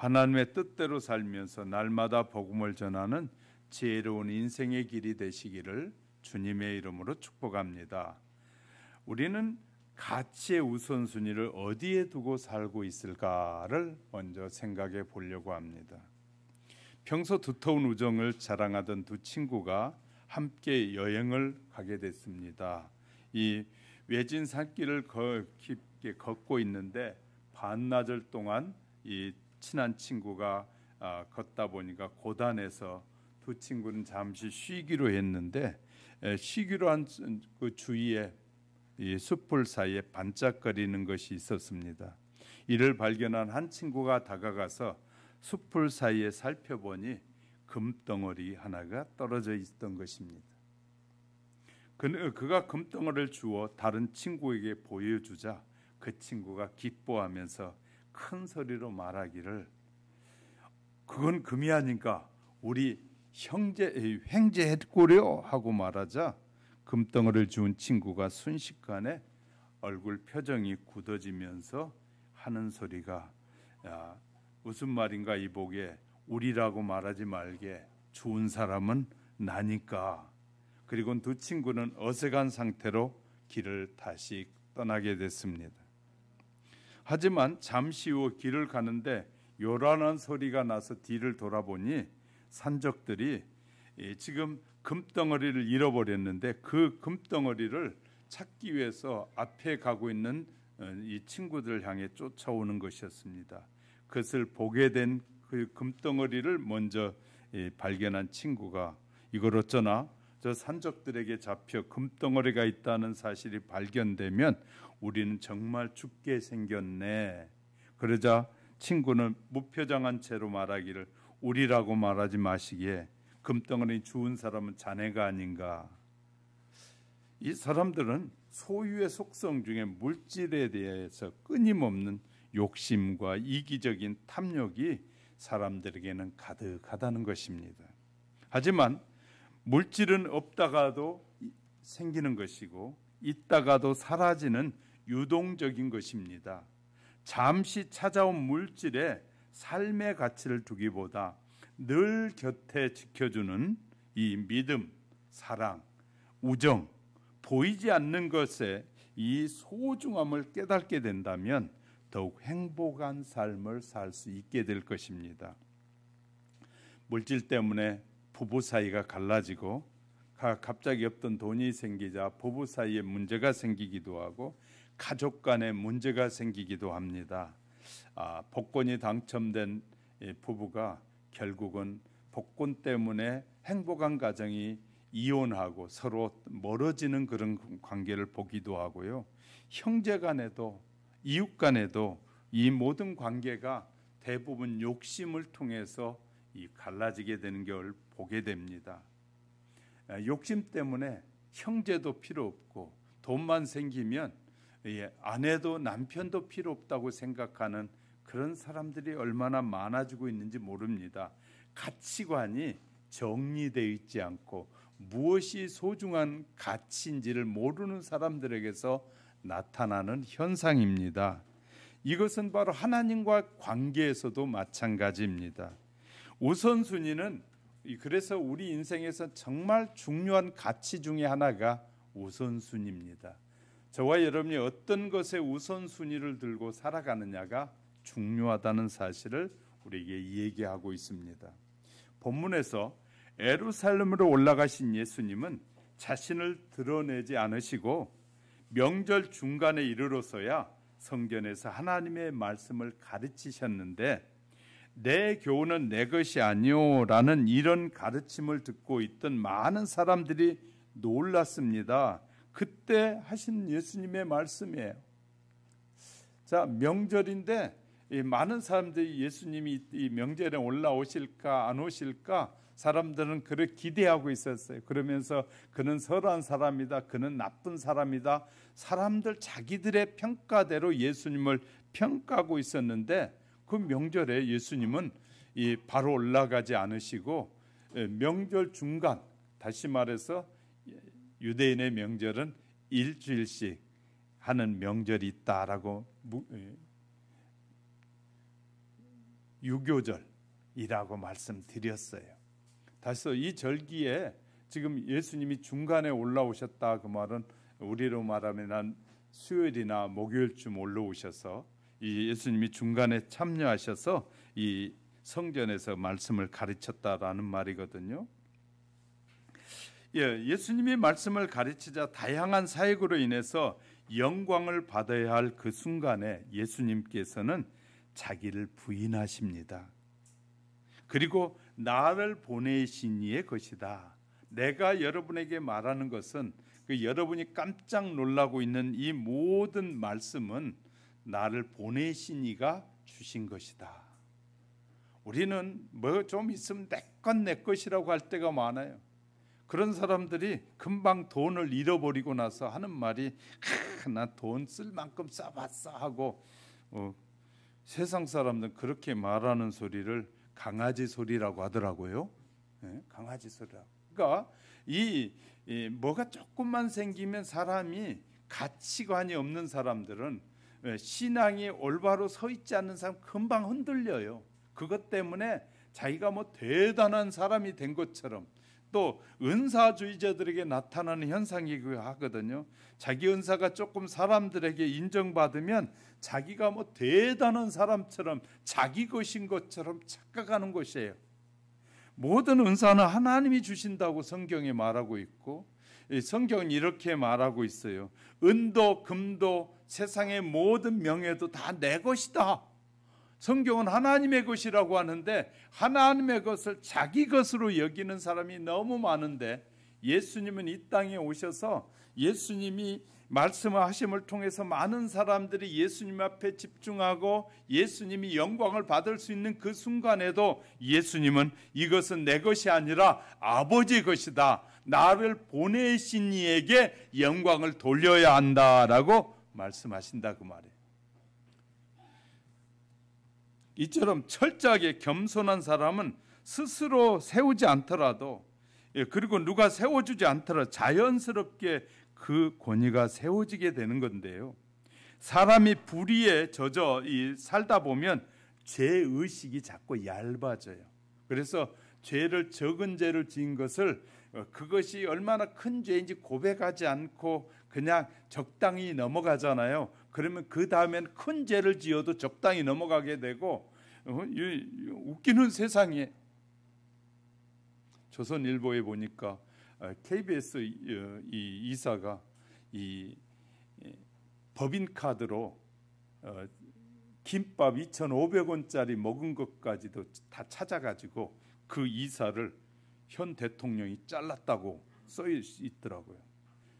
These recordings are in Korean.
하나님의 뜻대로 살면서 날마다 복음을 전하는 지혜로운 인생의 길이 되시기를 주님의 이름으로 축복합니다. 우리는 가치의 우선순위를 어디에 두고 살고 있을까를 먼저 생각해 보려고 합니다. 평소 두터운 우정을 자랑하던 두 친구가 함께 여행을 가게 됐습니다. 이 외진 산길을 깊게 걷고 있는데 반나절 동안 이 친한 친구가 걷다 보니까 고단해서 두 친구는 잠시 쉬기로 했는데 쉬기로 한 그 주위에 이 숲풀 사이에 반짝거리는 것이 있었습니다. 이를 발견한 한 친구가 다가가서 숲풀 사이에 살펴보니 금덩어리 하나가 떨어져 있던 것입니다. 그가 금덩어리를 주워 다른 친구에게 보여주자 그 친구가 기뻐하면서 큰 소리로 말하기를 그건 금이 아닌가 우리 횡재했구려 하고 말하자 금덩어리를 주운 친구가 순식간에 얼굴 표정이 굳어지면서 하는 소리가 야, 무슨 말인가 이보게 우리라고 말하지 말게 주운 사람은 나니까. 그리고 두 친구는 어색한 상태로 길을 다시 떠나게 됐습니다. 하지만 잠시 후 길을 가는데 요란한 소리가 나서 뒤를 돌아보니 산적들이 지금 금덩어리를 잃어버렸는데 그 금덩어리를 찾기 위해서 앞에 가고 있는 이 친구들을 향해 쫓아오는 것이었습니다. 그것을 보게 된 그 금덩어리를 먼저 발견한 친구가 이걸 어쩌나 저 산적들에게 잡혀 금덩어리가 있다는 사실이 발견되면 우리는 정말 죽게 생겼네. 그러자 친구는 무표정한 채로 말하기를 우리라고 말하지 마시기에 금덩어리 주운 사람은 자네가 아닌가. 이 사람들은 소유의 속성 중에 물질에 대해서 끊임없는 욕심과 이기적인 탐욕이 사람들에게는 가득하다는 것입니다. 하지만 물질은 없다가도 생기는 것이고 있다가도 사라지는 유동적인 것입니다. 잠시 찾아온 물질에 삶의 가치를 두기보다 늘 곁에 지켜주는 이 믿음, 사랑, 우정, 보이지 않는 것에 이 소중함을 깨닫게 된다면 더욱 행복한 삶을 살 수 있게 될 것입니다. 물질 때문에 부부 사이가 갈라지고 갑자기 없던 돈이 생기자 부부 사이에 문제가 생기기도 하고 가족 간에 문제가 생기기도 합니다. 복권이 당첨된 부부가 결국은 복권 때문에 행복한 가정이 이혼하고 서로 멀어지는 그런 관계를 보기도 하고요. 형제 간에도 이웃 간에도 이 모든 관계가 대부분 욕심을 통해서 갈라지게 되는 걸 보게 됩니다. 욕심 때문에 형제도 필요 없고 돈만 생기면 아내도 남편도 필요 없다고 생각하는 그런 사람들이 얼마나 많아지고 있는지 모릅니다. 가치관이 정리되어 있지 않고 무엇이 소중한 가치인지를 모르는 사람들에게서 나타나는 현상입니다. 이것은 바로 하나님과 관계에서도 마찬가지입니다. 우선순위는 그래서 우리 인생에서 정말 중요한 가치 중에 하나가 우선순위입니다. 저와 여러분이 어떤 것에 우선순위를 들고 살아가느냐가 중요하다는 사실을 우리에게 얘기하고 있습니다. 본문에서 예루살렘으로 올라가신 예수님은 자신을 드러내지 않으시고 명절 중간에 이르러서야 성전에서 하나님의 말씀을 가르치셨는데 내 교훈은 내 것이 아니오라는 이런 가르침을 듣고 있던 많은 사람들이 놀랐습니다. 그때 하신 예수님의 말씀이에요. 자, 명절인데 많은 사람들이 예수님이 이 명절에 올라오실까 안 오실까 사람들은 그를 기대하고 있었어요. 그러면서 그는 선한 사람이다, 그는 나쁜 사람이다, 사람들 자기들의 평가대로 예수님을 평가하고 있었는데 그 명절에 예수님은 바로 올라가지 않으시고 명절 중간, 다시 말해서 유대인의 명절은 일주일씩 하는 명절이 있다라고 유교절이라고 말씀드렸어요. 다시 이 절기에 지금 예수님이 중간에 올라오셨다, 그 말은 우리로 말하면 한 수요일이나 목요일쯤 올라오셔서 이 예수님이 중간에 참여하셔서 이 성전에서 말씀을 가르쳤다라는 말이거든요. 예수님이 말씀을 가르치자 다양한 사역으로 인해서 영광을 받아야 할 그 순간에 예수님께서는 자기를 부인하십니다. 그리고 나를 보내신 이의 것이다. 내가 여러분에게 말하는 것은 그 여러분이 깜짝 놀라고 있는 이 모든 말씀은 나를 보내신 이가 주신 것이다. 우리는 뭐 좀 있으면 내 것 내 것이라고 할 때가 많아요. 그런 사람들이 금방 돈을 잃어버리고 나서 하는 말이 나 돈 쓸 만큼 써봤어 하고 세상 사람들은 그렇게 말하는 소리를 강아지 소리라고 하더라고요. 강아지 소리라고. 그러니까 이 뭐가 조금만 생기면 사람이 가치관이 없는 사람들은 신앙이 올바로 서 있지 않는 사람 금방 흔들려요. 그것 때문에 자기가 뭐 대단한 사람이 된 것처럼 또 은사주의자들에게 나타나는 현상이 하거든요. 자기 은사가 조금 사람들에게 인정받으면 자기가 뭐 대단한 사람처럼 자기 것인 것처럼 착각하는 것이에요. 모든 은사는 하나님이 주신다고 성경에 말하고 있고 성경은 이렇게 말하고 있어요. 은도 금도 세상의 모든 명예도 다 내 것이다. 성경은 하나님의 것이라고 하는데 하나님의 것을 자기 것으로 여기는 사람이 너무 많은데 예수님은 이 땅에 오셔서 예수님이 말씀하심을 통해서 많은 사람들이 예수님 앞에 집중하고 예수님이 영광을 받을 수 있는 그 순간에도 예수님은 이것은 내 것이 아니라 아버지의 것이다. 나를 보내신 이에게 영광을 돌려야 한다라고 말씀하신다 그 말이에요. 이처럼 철저하게 겸손한 사람은 스스로 세우지 않더라도 그리고 누가 세워주지 않더라도 자연스럽게 그 권위가 세워지게 되는 건데요. 사람이 불의에 젖어 살다 보면 죄의식이 자꾸 얇아져요. 그래서 적은 죄를 지은 것을 그것이 얼마나 큰 죄인지 고백하지 않고 그냥 적당히 넘어가잖아요. 그러면 그 다음엔 큰 죄를 지어도 적당히 넘어가게 되고 웃기는 세상에 조선일보에 보니까 KBS 이 이사가 이 법인카드로 김밥 2,500원짜리 먹은 것까지도 다 찾아가지고 그 이사를 현 대통령이 잘랐다고 써 있더라고요.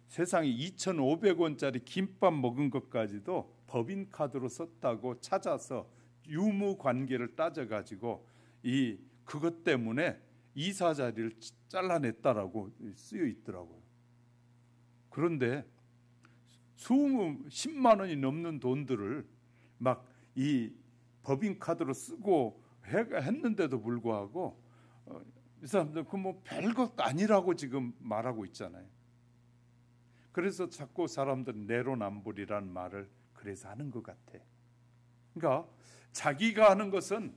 세상에 2,500원짜리 김밥 먹은 것까지도 법인카드로 썼다고 찾아서 유무 관계를 따져가지고 그것 때문에 이사 자리를 잘라냈다라고 쓰여 있더라고요. 그런데 10만 원이 넘는 돈들을 막 이 법인카드로 쓰고 했는데도 불구하고 이 사람들 그 뭐 별것 아니라고 지금 말하고 있잖아요. 그래서 자꾸 사람들은 내로남불이라는 말을 그래서 하는 것 같아. 그러니까 자기가 하는 것은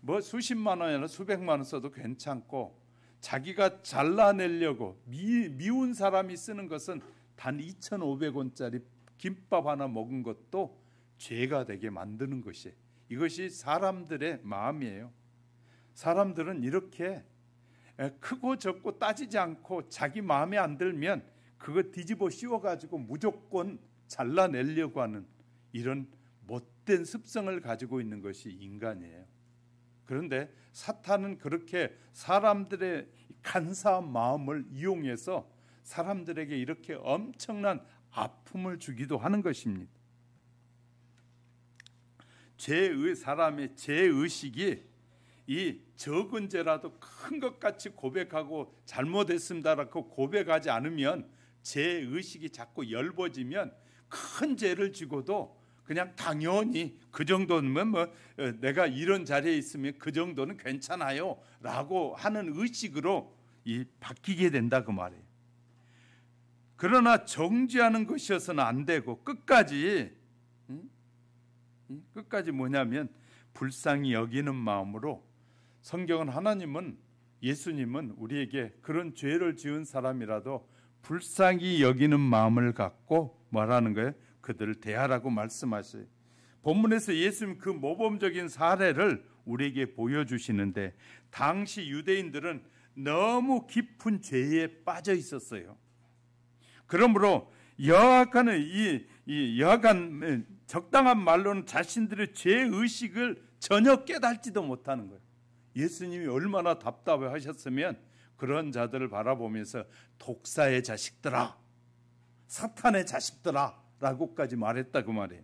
뭐 수십만 원이나 수백만 원 써도 괜찮고 자기가 잘라내려고 미운 사람이 쓰는 것은 단 2,500원짜리 김밥 하나 먹은 것도 죄가 되게 만드는 것이 이것이 사람들의 마음이에요. 사람들은 이렇게 크고 적고 따지지 않고 자기 마음에 안 들면 그거 뒤집어 씌워가지고 무조건 잘라내려고 하는 이런 못된 습성을 가지고 있는 것이 인간이에요. 그런데 사탄은 그렇게 사람들의 간사한 마음을 이용해서 사람들에게 이렇게 엄청난 아픔을 주기도 하는 것입니다. 사람의 죄의식이 이 적은 죄라도 큰 것 같이 고백하고 잘못했습니다라고 고백하지 않으면 죄의식이 자꾸 엷어지면 큰 죄를 지고도 그냥 당연히 그 정도면 뭐 내가 이런 자리에 있으면 그 정도는 괜찮아요 라고 하는 의식으로 바뀌게 된다 그 말이에요. 그러나 정죄하는 것이어서는 안 되고 끝까지 뭐냐면 불쌍히 여기는 마음으로 성경은 예수님은 우리에게 그런 죄를 지은 사람이라도 불쌍히 여기는 마음을 갖고 뭐라는 거예요? 그들을 대하라고 말씀하셔요. 본문에서 예수님 그 모범적인 사례를 우리에게 보여주시는데 당시 유대인들은 너무 깊은 죄에 빠져 있었어요. 그러므로 여하간은 여하간 적당한 말로는 자신들의 죄의식을 전혀 깨닫지도 못하는 거예요. 예수님이 얼마나 답답해 하셨으면 그런 자들을 바라보면서 독사의 자식들아, 사탄의 자식들아 라고까지 말했다 그 말이에요.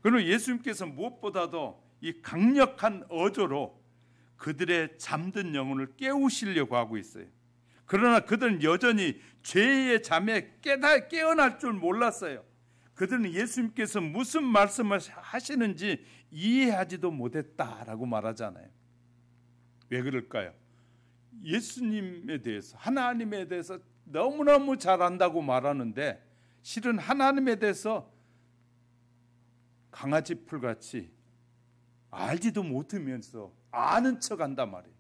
그리고 예수님께서 무엇보다도 이 강력한 어조로 그들의 잠든 영혼을 깨우시려고 하고 있어요. 그러나 그들은 여전히 죄의 잠에 깨어날 줄 몰랐어요. 그들은 예수님께서 무슨 말씀을 하시는지 이해하지도 못했다라고 말하잖아요. 왜 그럴까요? 예수님에 대해서, 하나님에 대해서 너무너무 잘 안다고 말하는데 실은 하나님에 대해서 강아지 풀같이 알지도 못하면서 아는 척 한단 말이에요.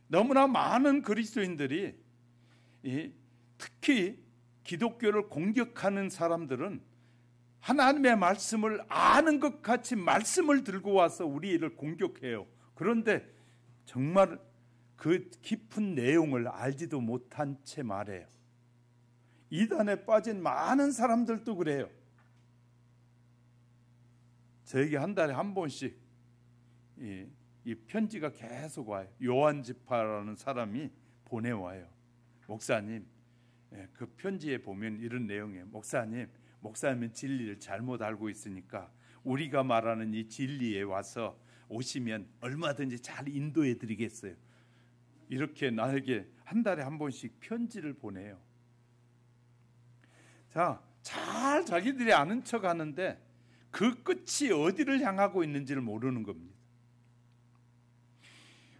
너무나 많은 그리스도인들이 특히 기독교를 공격하는 사람들은 하나님의 말씀을 아는 것 같이 말씀을 들고 와서 우리를 공격해요. 그런데 정말 그 깊은 내용을 알지도 못한 채 말해요. 이단에 빠진 많은 사람들도 그래요. 저에게 한 달에 한 번씩 이 편지가 계속 와요. 요한 지파라는 사람이 보내와요. 목사님, 그 편지에 보면 이런 내용이에요. 목사님은 진리를 잘못 알고 있으니까 우리가 말하는 이 진리에 와서 오시면 얼마든지 잘 인도해 드리겠어요. 이렇게 나에게 한 달에 한 번씩 편지를 보내요. 자, 잘 자기들이 아는 척 하는데 그 끝이 어디를 향하고 있는지를 모르는 겁니다.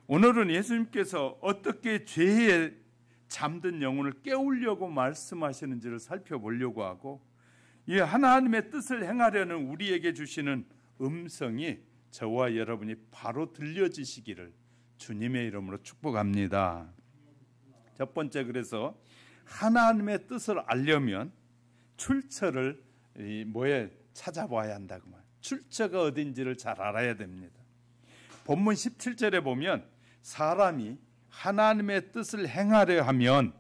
오늘은 예수님께서 어떻게 죄에 잠든 영혼을 깨우려고 말씀하시는지를 살펴보려고 하고, 이 하나님의 뜻을 행하려는 우리에게 주시는 음성이 저와 여러분이 바로 들려지시기를 주님의 이름으로 축복합니다. 첫 번째, 그래서 하나님의 뜻을 알려면 출처를 찾아봐야 한다고 말해요. 출처가 어딘지를 잘 알아야 됩니다. 본문 17절에 보면 사람이 하나님의 뜻을 행하려 하면,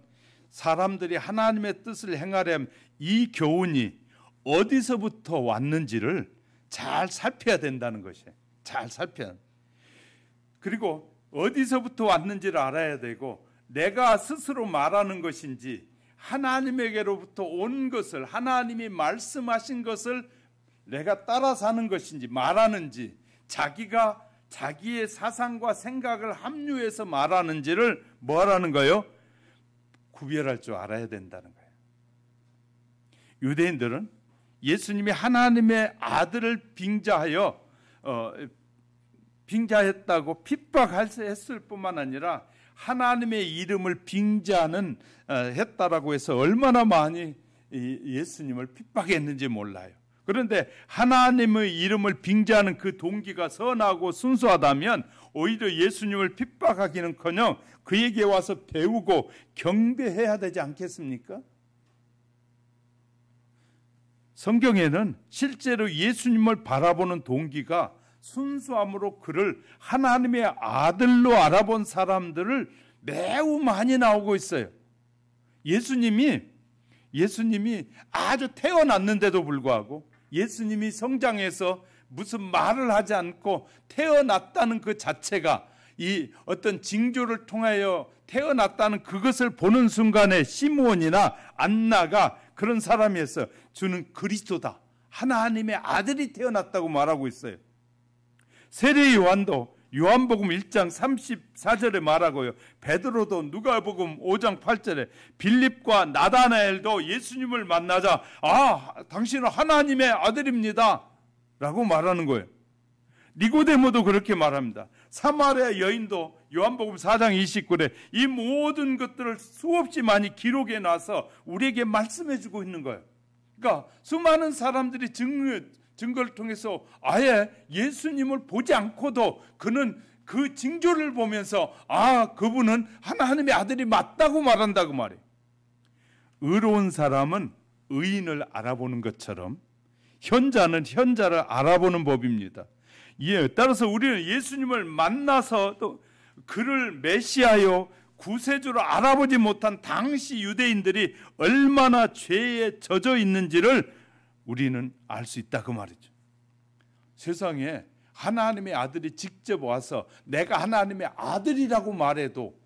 사람들이 하나님의 뜻을 행하려 하면 이 교훈이 어디서부터 왔는지를 잘 살펴야 된다는 것이에요. 잘 살펴야. 그리고 어디서부터 왔는지를 알아야 되고, 내가 스스로 말하는 것인지 하나님에게로부터 온 것을, 하나님이 말씀하신 것을 내가 따라 사는 것인지 말하는지, 자기가 자기의 사상과 생각을 합류해서 말하는지를 뭐라는 거예요? 구별할 줄 알아야 된다는 거예요. 유대인들은 예수님이 하나님의 아들을 빙자했다고 핍박했을 뿐만 아니라 하나님의 이름을 했다라고 해서 얼마나 많이 예수님을 핍박했는지 몰라요. 그런데 하나님의 이름을 빙자하는 그 동기가 선하고 순수하다면 오히려 예수님을 핍박하기는커녕 그에게 와서 배우고 경배해야 되지 않겠습니까? 성경에는 실제로 예수님을 바라보는 동기가 순수함으로 그를 하나님의 아들로 알아본 사람들을 매우 많이 나오고 있어요. 예수님이 아주 태어났는데도 불구하고, 예수님이 성장해서 무슨 말을 하지 않고 태어났다는 그 자체가, 이 어떤 징조를 통하여 태어났다는 그것을 보는 순간에 시므온이나 안나가 그런 사람이어서 주는 그리스도다, 하나님의 아들이 태어났다고 말하고 있어요. 세례 요한도 요한복음 1장 34절에 말하고요, 베드로도 누가복음 5장 8절에 빌립과 나다나엘도 예수님을 만나자 당신은 하나님의 아들입니다 라고 말하는 거예요. 니고데모도 그렇게 말합니다. 사마리아 여인도 요한복음 4장 29절에 이 모든 것들을 수없이 많이 기록해 놔서 우리에게 말씀해 주고 있는 거예요. 그러니까 수많은 사람들이 증거를 통해서 아예 예수님을 보지 않고도 그는 그 징조를 보면서 그분은 하나님의 아들이 맞다고 말한다고 말해요. 의로운 사람은 의인을 알아보는 것처럼 현자는 현자를 알아보는 법입니다. 따라서 우리는 예수님을 만나서 또 그를 메시아요 구세주로 알아보지 못한 당시 유대인들이 얼마나 죄에 젖어 있는지를 우리는 알 수 있다 그 말이죠. 세상에 하나님의 아들이 직접 와서 내가 하나님의 아들이라고 말해도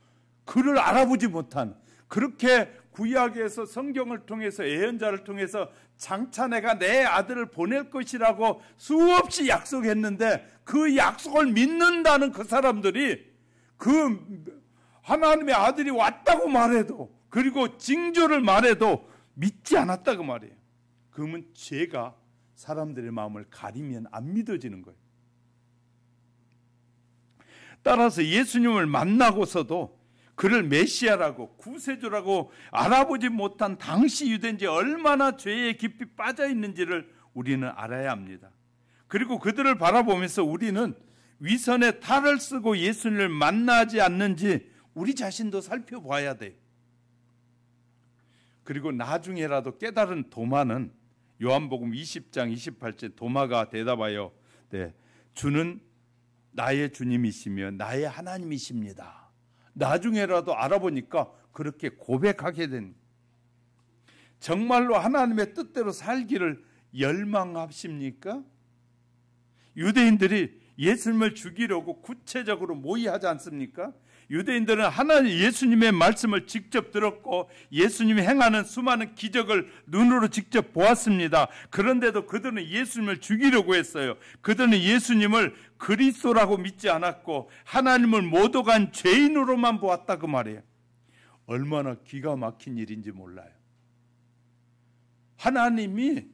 그를 알아보지 못한, 그렇게 구약에서 성경을 통해서 예언자를 통해서 장차 내가 내 아들을 보낼 것이라고 수없이 약속했는데 그 약속을 믿는다는 그 사람들이 그 하나님의 아들이 왔다고 말해도, 그리고 징조를 말해도 믿지 않았다 그 말이에요. 그러면 죄가 사람들의 마음을 가리면 안 믿어지는 거예요. 따라서 예수님을 만나고서도 그를 메시아라고 구세주라고 알아보지 못한 당시 유대인들이 얼마나 죄에 깊이 빠져 있는지를 우리는 알아야 합니다. 그리고 그들을 바라보면서 우리는 위선에 탈을 쓰고 예수님을 만나지 않는지 우리 자신도 살펴봐야 돼요. 그리고 나중에라도 깨달은 도마는 요한복음 20장 28절 도마가 대답하여 주는 나의 주님이시며 나의 하나님이십니다. 나중에라도 알아보니까 그렇게 고백하게 된, 정말로 하나님의 뜻대로 살기를 열망하십니까? 유대인들이 예수님을 죽이려고 구체적으로 모의하지 않습니까? 유대인들은 예수님의 말씀을 직접 들었고 예수님이 행하는 수많은 기적을 눈으로 직접 보았습니다. 그런데도 그들은 예수님을 죽이려고 했어요. 그들은 예수님을 그리스도라고 믿지 않았고 하나님을 못 오간 죄인으로만 보았다 그 말이에요. 얼마나 기가 막힌 일인지 몰라요. 하나님이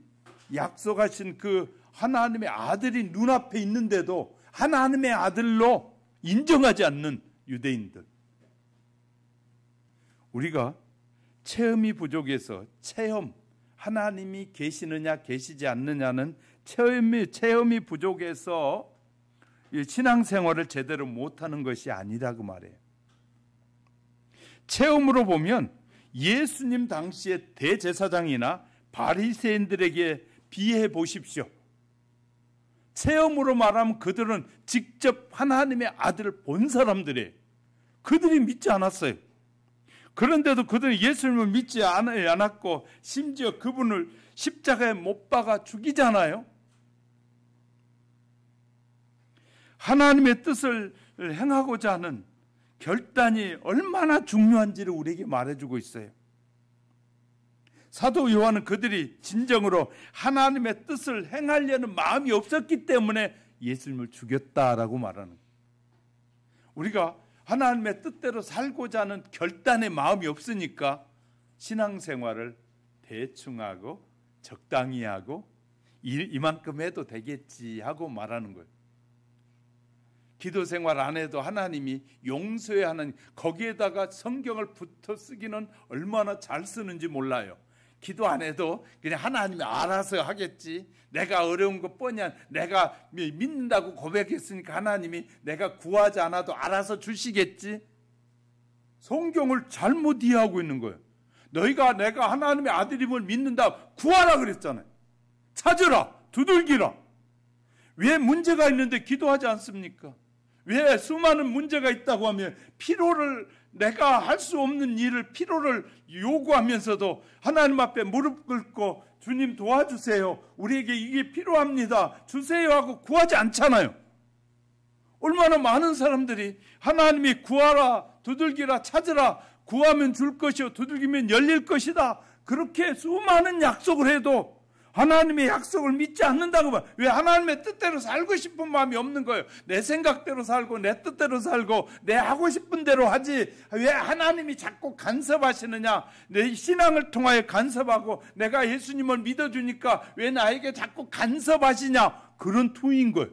약속하신 그 하나님의 아들이 눈앞에 있는데도 하나님의 아들로 인정하지 않는 유대인들. 우리가 체험이 부족해서 하나님이 계시느냐 계시지 않느냐는 체험이 부족해서 신앙생활을 제대로 못하는 것이 아니라 그 말이에요. 체험으로 보면 예수님 당시의 대제사장이나 바리새인들에게 비해 보십시오. 체험으로 말하면 그들은 직접 하나님의 아들을 본 사람들이에요. 그들이 믿지 않았어요. 그런데도 그들은 예수님을 믿지 않았고 심지어 그분을 십자가에 못 박아 죽이잖아요. 하나님의 뜻을 행하고자 하는 결단이 얼마나 중요한지를 우리에게 말해주고 있어요. 사도 요한은 그들이 진정으로 하나님의 뜻을 행하려는 마음이 없었기 때문에 예수님을 죽였다라고 말하는 거예요. 우리가 하나님의 뜻대로 살고자 하는 결단의 마음이 없으니까 신앙생활을 대충 하고 적당히 하고 이만큼 해도 되겠지 하고 말하는 거예요. 기도생활 안 해도 하나님이 용서해야 하는, 거기에다가 성경을 붙어 쓰기는 얼마나 잘 쓰는지 몰라요. 기도 안 해도 그냥 하나님이 알아서 하겠지. 내가 어려운 거 뻔히 내가 믿는다고 고백했으니까 하나님이 내가 구하지 않아도 알아서 주시겠지. 성경을 잘못 이해하고 있는 거예요. 너희가 내가 하나님의 아들임을 믿는다 구하라 그랬잖아요. 찾으라, 두들기라. 왜 문제가 있는데 기도하지 않습니까? 왜 수많은 문제가 있다고 하면 내가 할 수 없는 일을 필요를 요구하면서도 하나님 앞에 무릎 꿇고 주님 도와주세요. 우리에게 이게 필요합니다. 주세요 하고 구하지 않잖아요. 얼마나 많은 사람들이 하나님이 구하라, 두들기라, 찾으라, 구하면 줄 것이요 두들기면 열릴 것이다. 그렇게 수많은 약속을 해도 하나님의 약속을 믿지 않는다고 봐. 왜? 하나님의 뜻대로 살고 싶은 마음이 없는 거예요. 내 생각대로 살고 내 뜻대로 살고 내 하고 싶은 대로 하지. 왜 하나님이 자꾸 간섭하시느냐? 내 신앙을 통하여 간섭하고 내가 예수님을 믿어주니까 왜 나에게 자꾸 간섭하시냐? 그런 투인 거예요.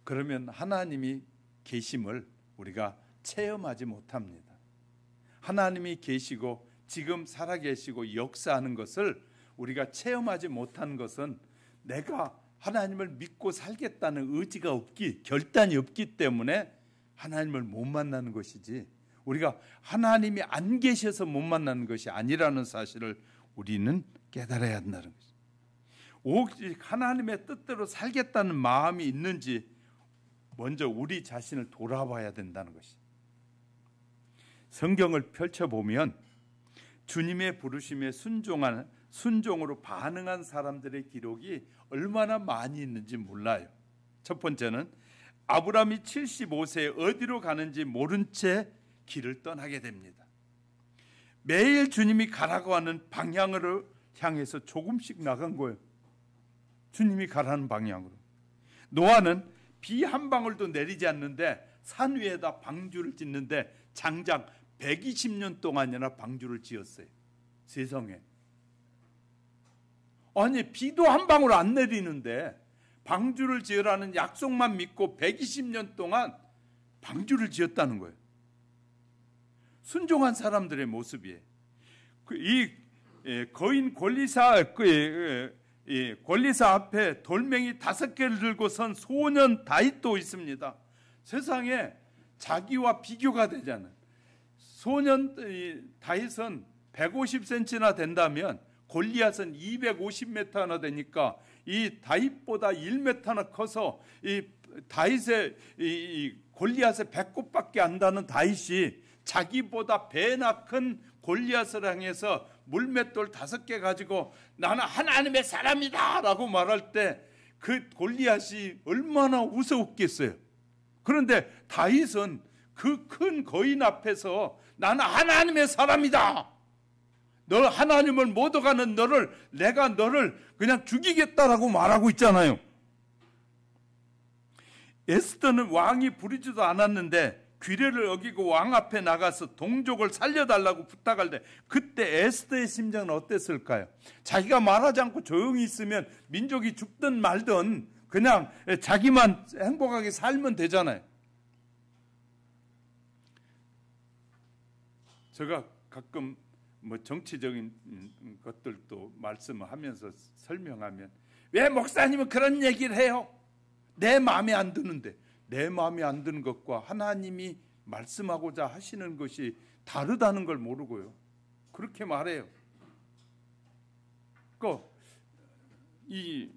그러면 하나님이 계심을 우리가 체험하지 못합니다. 하나님이 계시고 지금 살아계시고 역사하는 것을 우리가 체험하지 못한 것은 내가 하나님을 믿고 살겠다는 의지가 없기, 결단이 없기 때문에 하나님을 못 만나는 것이지, 우리가 하나님이 안 계셔서 못 만나는 것이 아니라는 사실을 우리는 깨달아야 한다는 것이죠. 오직 하나님의 뜻대로 살겠다는 마음이 있는지 먼저 우리 자신을 돌아봐야 된다는 것이죠. 성경을 펼쳐보면 주님의 부르심에 순종으로 반응한 사람들의 기록이 얼마나 많이 있는지 몰라요. 첫 번째는 아브라함이 75세에 어디로 가는지 모른 채 길을 떠나게 됩니다. 매일 주님이 가라고 하는 방향으로 향해서 조금씩 나간 거예요. 주님이 가라는 방향으로. 노아는 비 한 방울도 내리지 않는데 산 위에다 방주를 짓는데 장장 120년 동안이나 방주를 지었어요. 세상에. 아니, 비도 한 방울 안 내리는데 방주를 지으라는 약속만 믿고 120년 동안 방주를 지었다는 거예요. 순종한 사람들의 모습이에요. 이 거인 권리사 앞에 돌멩이 5개를 들고 선 소년 다윗도 있습니다. 세상에 자기와 비교가 되잖아요. 소년 다윗은 150cm나 된다면 골리앗은 250m나 되니까 이 다윗보다 1m나 커서 이 다윗의 이 골리앗의 배꼽밖에 안 닿는 다윗이 자기보다 배나 큰 골리앗을 향해서 물맷돌 5개 가지고 나는 하나님의 사람이다 라고 말할 때 그 골리앗이 얼마나 웃어웃겠어요. 그런데 다윗은 그 큰 거인 앞에서 나는 하나님의 사람이다, 너 하나님을 못 오가는 내가 너를 그냥 죽이겠다라고 말하고 있잖아요. 에스더는 왕이 부르지도 않았는데 규례를 어기고 왕 앞에 나가서 동족을 살려달라고 부탁할 때 그때 에스더의 심정은 어땠을까요? 자기가 말하지 않고 조용히 있으면 민족이 죽든 말든 그냥 자기만 행복하게 살면 되잖아요. 제가 가끔 정치적인 것들도 말씀을 하면서 설명하면 왜 목사님은 그런 얘기를 해요? 내 마음에 안 드는데. 내 마음에 안 드는 것과 하나님이 말씀하고자 하시는 것이 다르다는 걸 모르고요. 그렇게 말해요. 이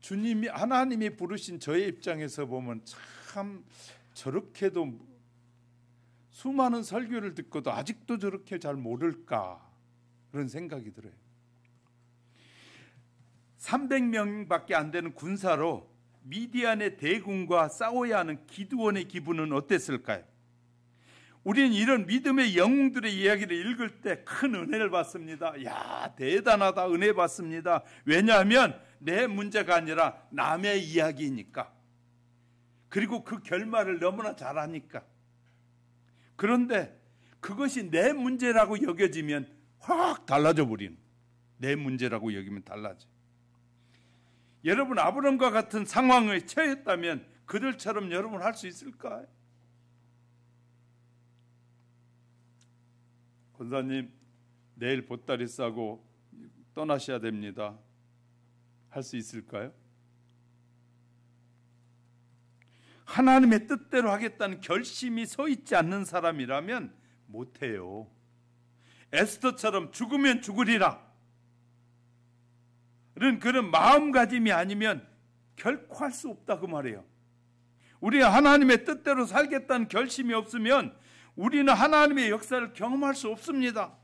주님이 하나님이 부르신 저의 입장에서 보면 참 저렇게도 수많은 설교를 듣고도 아직도 저렇게 잘 모를까 그런 생각이 들어요. 300명밖에 안 되는 군사로 미디안의 대군과 싸워야 하는 기드온의 기분은 어땠을까요? 우리는 이런 믿음의 영웅들의 이야기를 읽을 때 큰 은혜를 받습니다. 야, 대단하다, 은혜 받습니다. 왜냐하면 내 문제가 아니라 남의 이야기니까. 그리고 그 결말을 너무나 잘 아니까. 그런데 그것이 내 문제라고 여겨지면 확 달라져 버리는, 내 문제라고 여기면 달라져. 여러분, 아브람과 같은 상황에 처했다면 그들처럼 여러분 할 수 있을까요? 권사님, 내일 보따리 싸고 떠나셔야 됩니다. 할 수 있을까요? 하나님의 뜻대로 하겠다는 결심이 서 있지 않는 사람이라면 못해요. 에스더처럼 죽으면 죽으리라 그런 마음가짐이 아니면 결코 할 수 없다 그 말이에요. 우리가 하나님의 뜻대로 살겠다는 결심이 없으면 우리는 하나님의 역사를 경험할 수 없습니다.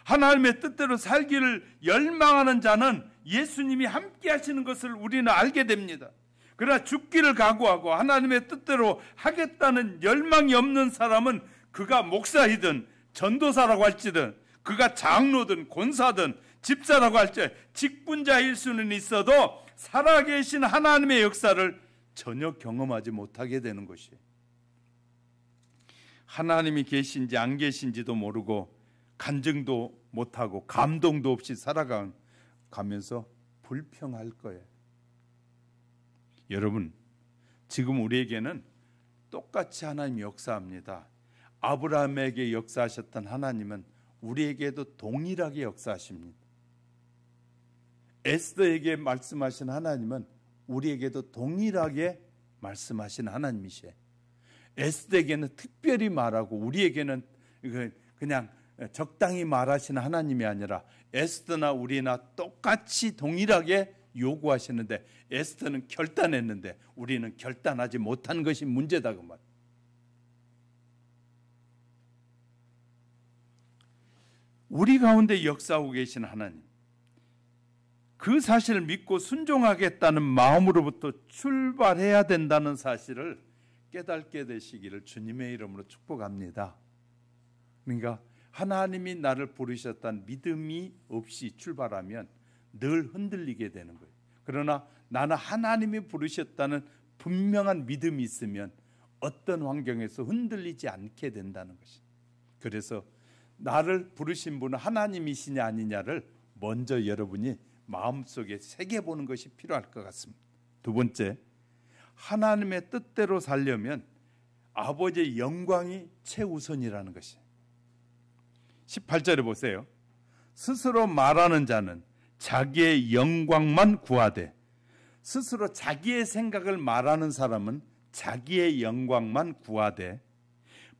하나님의 뜻대로 살기를 열망하는 자는 예수님이 함께 하시는 것을 우리는 알게 됩니다. 그러나 죽기를 각오하고 하나님의 뜻대로 하겠다는 열망이 없는 사람은 그가 목사이든 전도사라고 할지든 그가 장로든 권사든 집사라고 할지 직분자일 수는 있어도 살아계신 하나님의 역사를 전혀 경험하지 못하게 되는 것이에요. 하나님이 계신지 안 계신지도 모르고 간증도 못하고 감동도 없이 살아가면서 불평할 거예요. 여러분, 지금 우리에게는 똑같이 하나님이 역사합니다. 아브라함에게 역사하셨던 하나님은 우리에게도 동일하게 역사하십니다. 에스더에게 말씀하신 하나님은 우리에게도 동일하게 말씀하신 하나님이시에요. 에스더에게는 특별히 말하고 우리에게는 그냥 적당히 말하시는 하나님이 아니라 에스더나 우리나 똑같이 동일하게 요구하시는데 에스더는 결단했는데 우리는 결단하지 못한 것이 문제다 그 말. 우리 가운데 역사하고 계신 하나님, 그 사실을 믿고 순종하겠다는 마음으로부터 출발해야 된다는 사실을 깨닫게 되시기를 주님의 이름으로 축복합니다. 그러니까 하나님이 나를 부르셨다는 믿음이 없이 출발하면 늘 흔들리게 되는 거예요. 그러나 나는 하나님이 부르셨다는 분명한 믿음이 있으면 어떤 환경에서 흔들리지 않게 된다는 것입니다. 그래서 나를 부르신 분은 하나님이시냐 아니냐를 먼저 여러분이 마음속에 새겨보는 것이 필요할 것 같습니다. 두 번째, 하나님의 뜻대로 살려면 아버지의 영광이 최우선이라는 것이에요. 18절에 보세요. 스스로 말하는 자는 자기의 영광만 구하되, 스스로 자기의 생각을 말하는 사람은 자기의 영광만 구하되,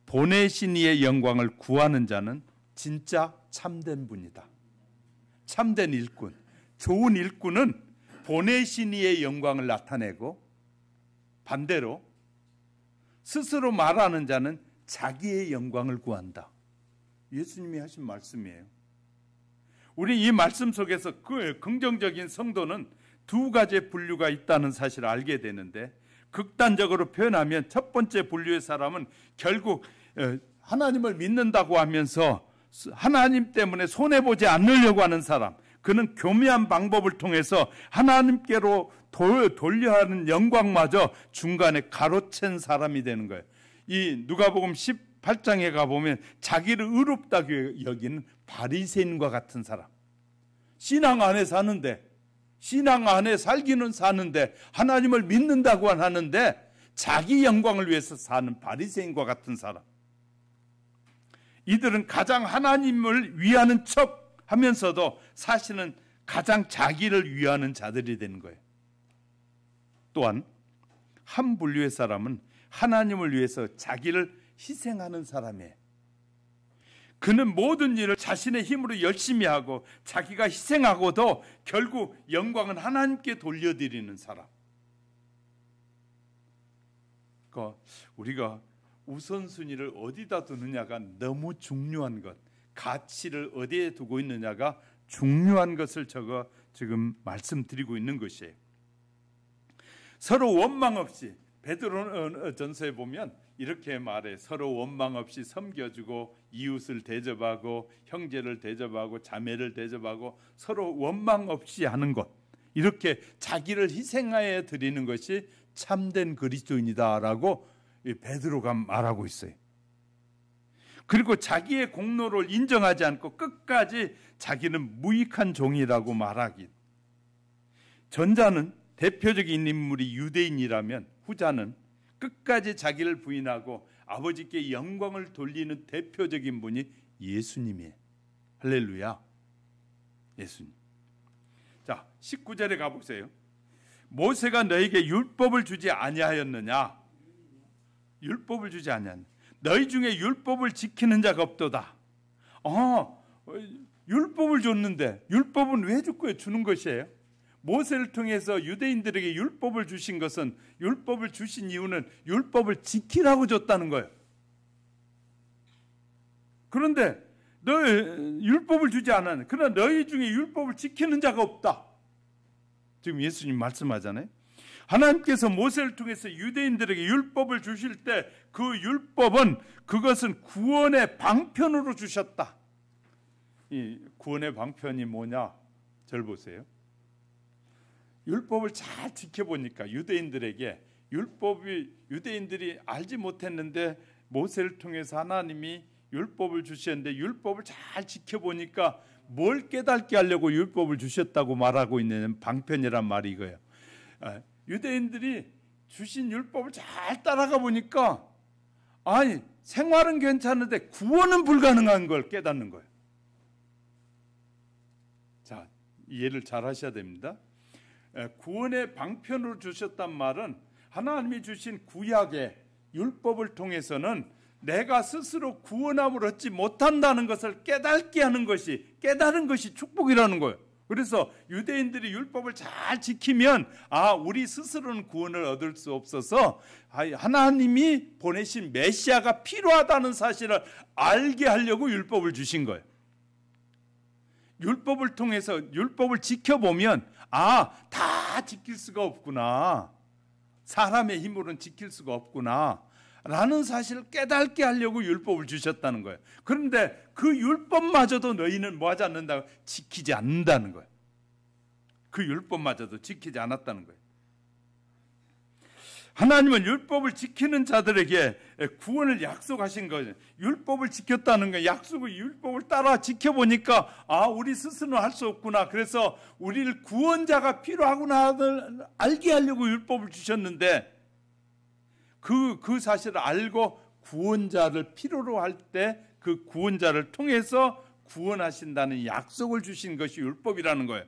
보내신 이의 영광을 구하는 자는 진짜 참된 분이다. 참된 일꾼, 좋은 일꾼은 보내신 이의 영광을 나타내고, 반대로 스스로 말하는 자는 자기의 영광을 구한다. 예수님이 하신 말씀이에요. 우리 이 말씀 속에서 그 긍정적인 성도는 두 가지의 분류가 있다는 사실을 알게 되는데, 극단적으로 표현하면 첫 번째 분류의 사람은 결국 하나님을 믿는다고 하면서 하나님 때문에 손해보지 않으려고 하는 사람, 그는 교묘한 방법을 통해서 하나님께로 돌려야 하는 영광마저 중간에 가로챈 사람이 되는 거예요. 이 누가복음 18장에 가보면 자기를 의롭다고 여기는 바리새인과 같은 사람, 신앙 안에 사는데, 신앙 안에 살기는 사는데 하나님을 믿는다고 하는데 자기 영광을 위해서 사는 바리새인과 같은 사람, 이들은 가장 하나님을 위하는 척 하면서도 사실은 가장 자기를 위하는 자들이 되는 거예요. 또한 한 분류의 사람은 하나님을 위해서 자기를 희생하는 사람이에요. 그는 모든 일을 자신의 힘으로 열심히 하고 자기가 희생하고도 결국 영광은 하나님께 돌려드리는 사람. 그러니까 우리가 우선순위를 어디다 두느냐가 너무 중요한 것, 가치를 어디에 두고 있느냐가 중요한 것을 제가 지금 말씀드리고 있는 것이에요. 서로 원망 없이, 베드로 전서에 보면 이렇게 말해, 서로 원망 없이 섬겨주고 이웃을 대접하고 형제를 대접하고 자매를 대접하고 서로 원망 없이 하는 것, 이렇게 자기를 희생하여 드리는 것이 참된 그리스도인이다라고 베드로가 말하고 있어요. 그리고 자기의 공로를 인정하지 않고 끝까지 자기는 무익한 종이라고 말하기. 전자는 대표적인 인물이 유대인이라면 후자는 끝까지 자기를 부인하고 아버지께 영광을 돌리는 대표적인 분이 예수님이에요. 할렐루야. 예수님. 자, 19절에 가보세요. 모세가 너에게 율법을 주지 아니하였느냐? 율법을 주지 아니하느냐? 너희 중에 율법을 지키는 자가 없도다. 율법을 줬는데 율법은 왜 주는 것이에요? 모세를 통해서 유대인들에게 율법을 주신 것은, 율법을 주신 이유는 율법을 지키라고 줬다는 거예요. 그런데 율법을 주지 않았는데, 그러나 너희 중에 율법을 지키는 자가 없다. 지금 예수님 말씀하잖아요. 하나님께서 모세를 통해서 유대인들에게 율법을 주실 때 그 율법은, 그것은 구원의 방편으로 주셨다. 이 구원의 방편이 뭐냐? 절 보세요. 율법을 잘 지켜보니까 유대인들에게 유대인들이 알지 못했는데 모세를 통해서 하나님이 율법을 주셨는데, 율법을 잘 지켜보니까 뭘 깨닫게 하려고 율법을 주셨다고 말하고 있는 방편이란 말이 이거예요. 유대인들이 주신 율법을 잘 따라가 보니까 생활은 괜찮은데 구원은 불가능한 걸 깨닫는 거예요. 이해를 잘 하셔야 됩니다. 구원의 방편으로 주셨단 말은 하나님이 주신 구약의 율법을 통해서는 내가 스스로 구원함을 얻지 못한다는 것을 깨닫게 하는 것이, 깨달은 것이 축복이라는 거예요. 그래서 유대인들이 율법을 잘 지키면 우리 스스로는 구원을 얻을 수 없어서 하나님이 보내신 메시아가 필요하다는 사실을 알게 하려고 율법을 주신 거예요. 율법을 통해서 율법을 지켜보면 다 지킬 수가 없구나, 사람의 힘으로는 지킬 수가 없구나 라는 사실을 깨닫게 하려고 율법을 주셨다는 거예요. 그런데 그 율법마저도 너희는 뭐하지 않는다고? 지키지 않는다는 거예요. 그 율법마저도 지키지 않았다는 거예요. 하나님은 율법을 지키는 자들에게 구원을 약속하신 거예요. 율법을 지켰다는 거예요. 약속을, 율법을 따라 지켜보니까 우리 스스로는 할 수 없구나, 그래서 우리를 구원자가 필요하구나를 알게 하려고 율법을 주셨는데, 그 사실을 알고 구원자를 필요로 할 때 그 구원자를 통해서 구원하신다는 약속을 주신 것이 율법이라는 거예요.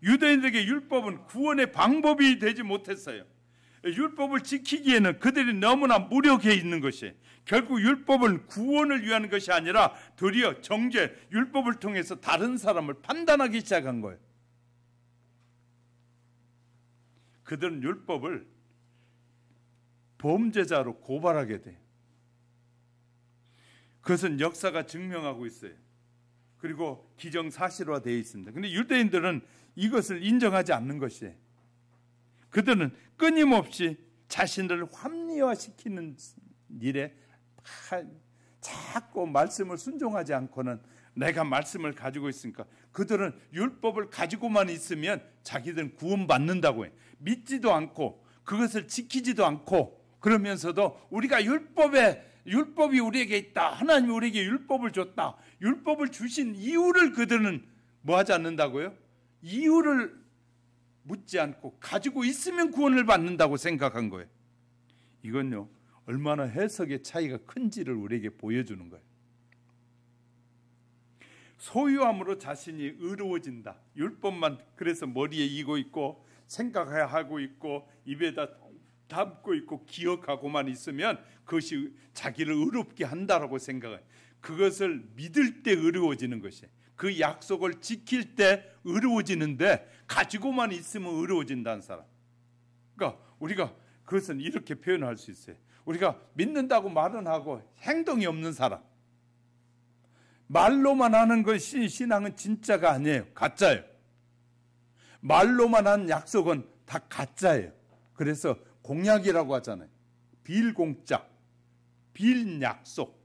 유대인들에게 율법은 구원의 방법이 되지 못했어요. 율법을 지키기에는 그들이 너무나 무력해 있는 것이, 결국 율법은 구원을 위한 것이 아니라 도리어 정죄, 율법을 통해서 다른 사람을 판단하기 시작한 거예요. 그들은 율법을 범죄자로 고발하게 돼요. 그것은 역사가 증명하고 있어요. 그리고 기정사실화되어 있습니다. 그런데 유대인들은 이것을 인정하지 않는 것이에요. 그들은 끊임없이 자신들을 합리화시키는 일에 자꾸 말씀을 순종하지 않고는, 내가 말씀을 가지고 있으니까, 그들은 율법을 가지고만 있으면 자기들은 구원받는다고 해요. 믿지도 않고 그것을 지키지도 않고, 그러면서도 우리가 율법이 우리에게 있다, 하나님이 우리에게 율법을 줬다, 율법을 주신 이유를 그들은 뭐하지 않는다고요? 이유를 묻지 않고 가지고 있으면 구원을 받는다고 생각한 거예요. 이건요, 얼마나 해석의 차이가 큰지를 우리에게 보여주는 거예요. 소유함으로 자신이 의로워진다, 율법만 그래서 머리에 이고 있고 생각해야 하고 있고 입에다 담고 있고 기억하고만 있으면 그것이 자기를 의롭게 한다라고 생각해요. 그것을 믿을 때 의로워지는 것이에요. 그 약속을 지킬 때 의로워지는데, 가지고만 있으면 의로워진다는 사람. 그러니까 우리가 그것은 이렇게 표현할 수 있어요. 우리가 믿는다고 말은 하고 행동이 없는 사람, 말로만 하는 것이 신앙은 진짜가 아니에요. 가짜예요. 말로만 한 약속은 다 가짜예요. 그래서 공약이라고 하잖아요. 빌공짜, 빌약속,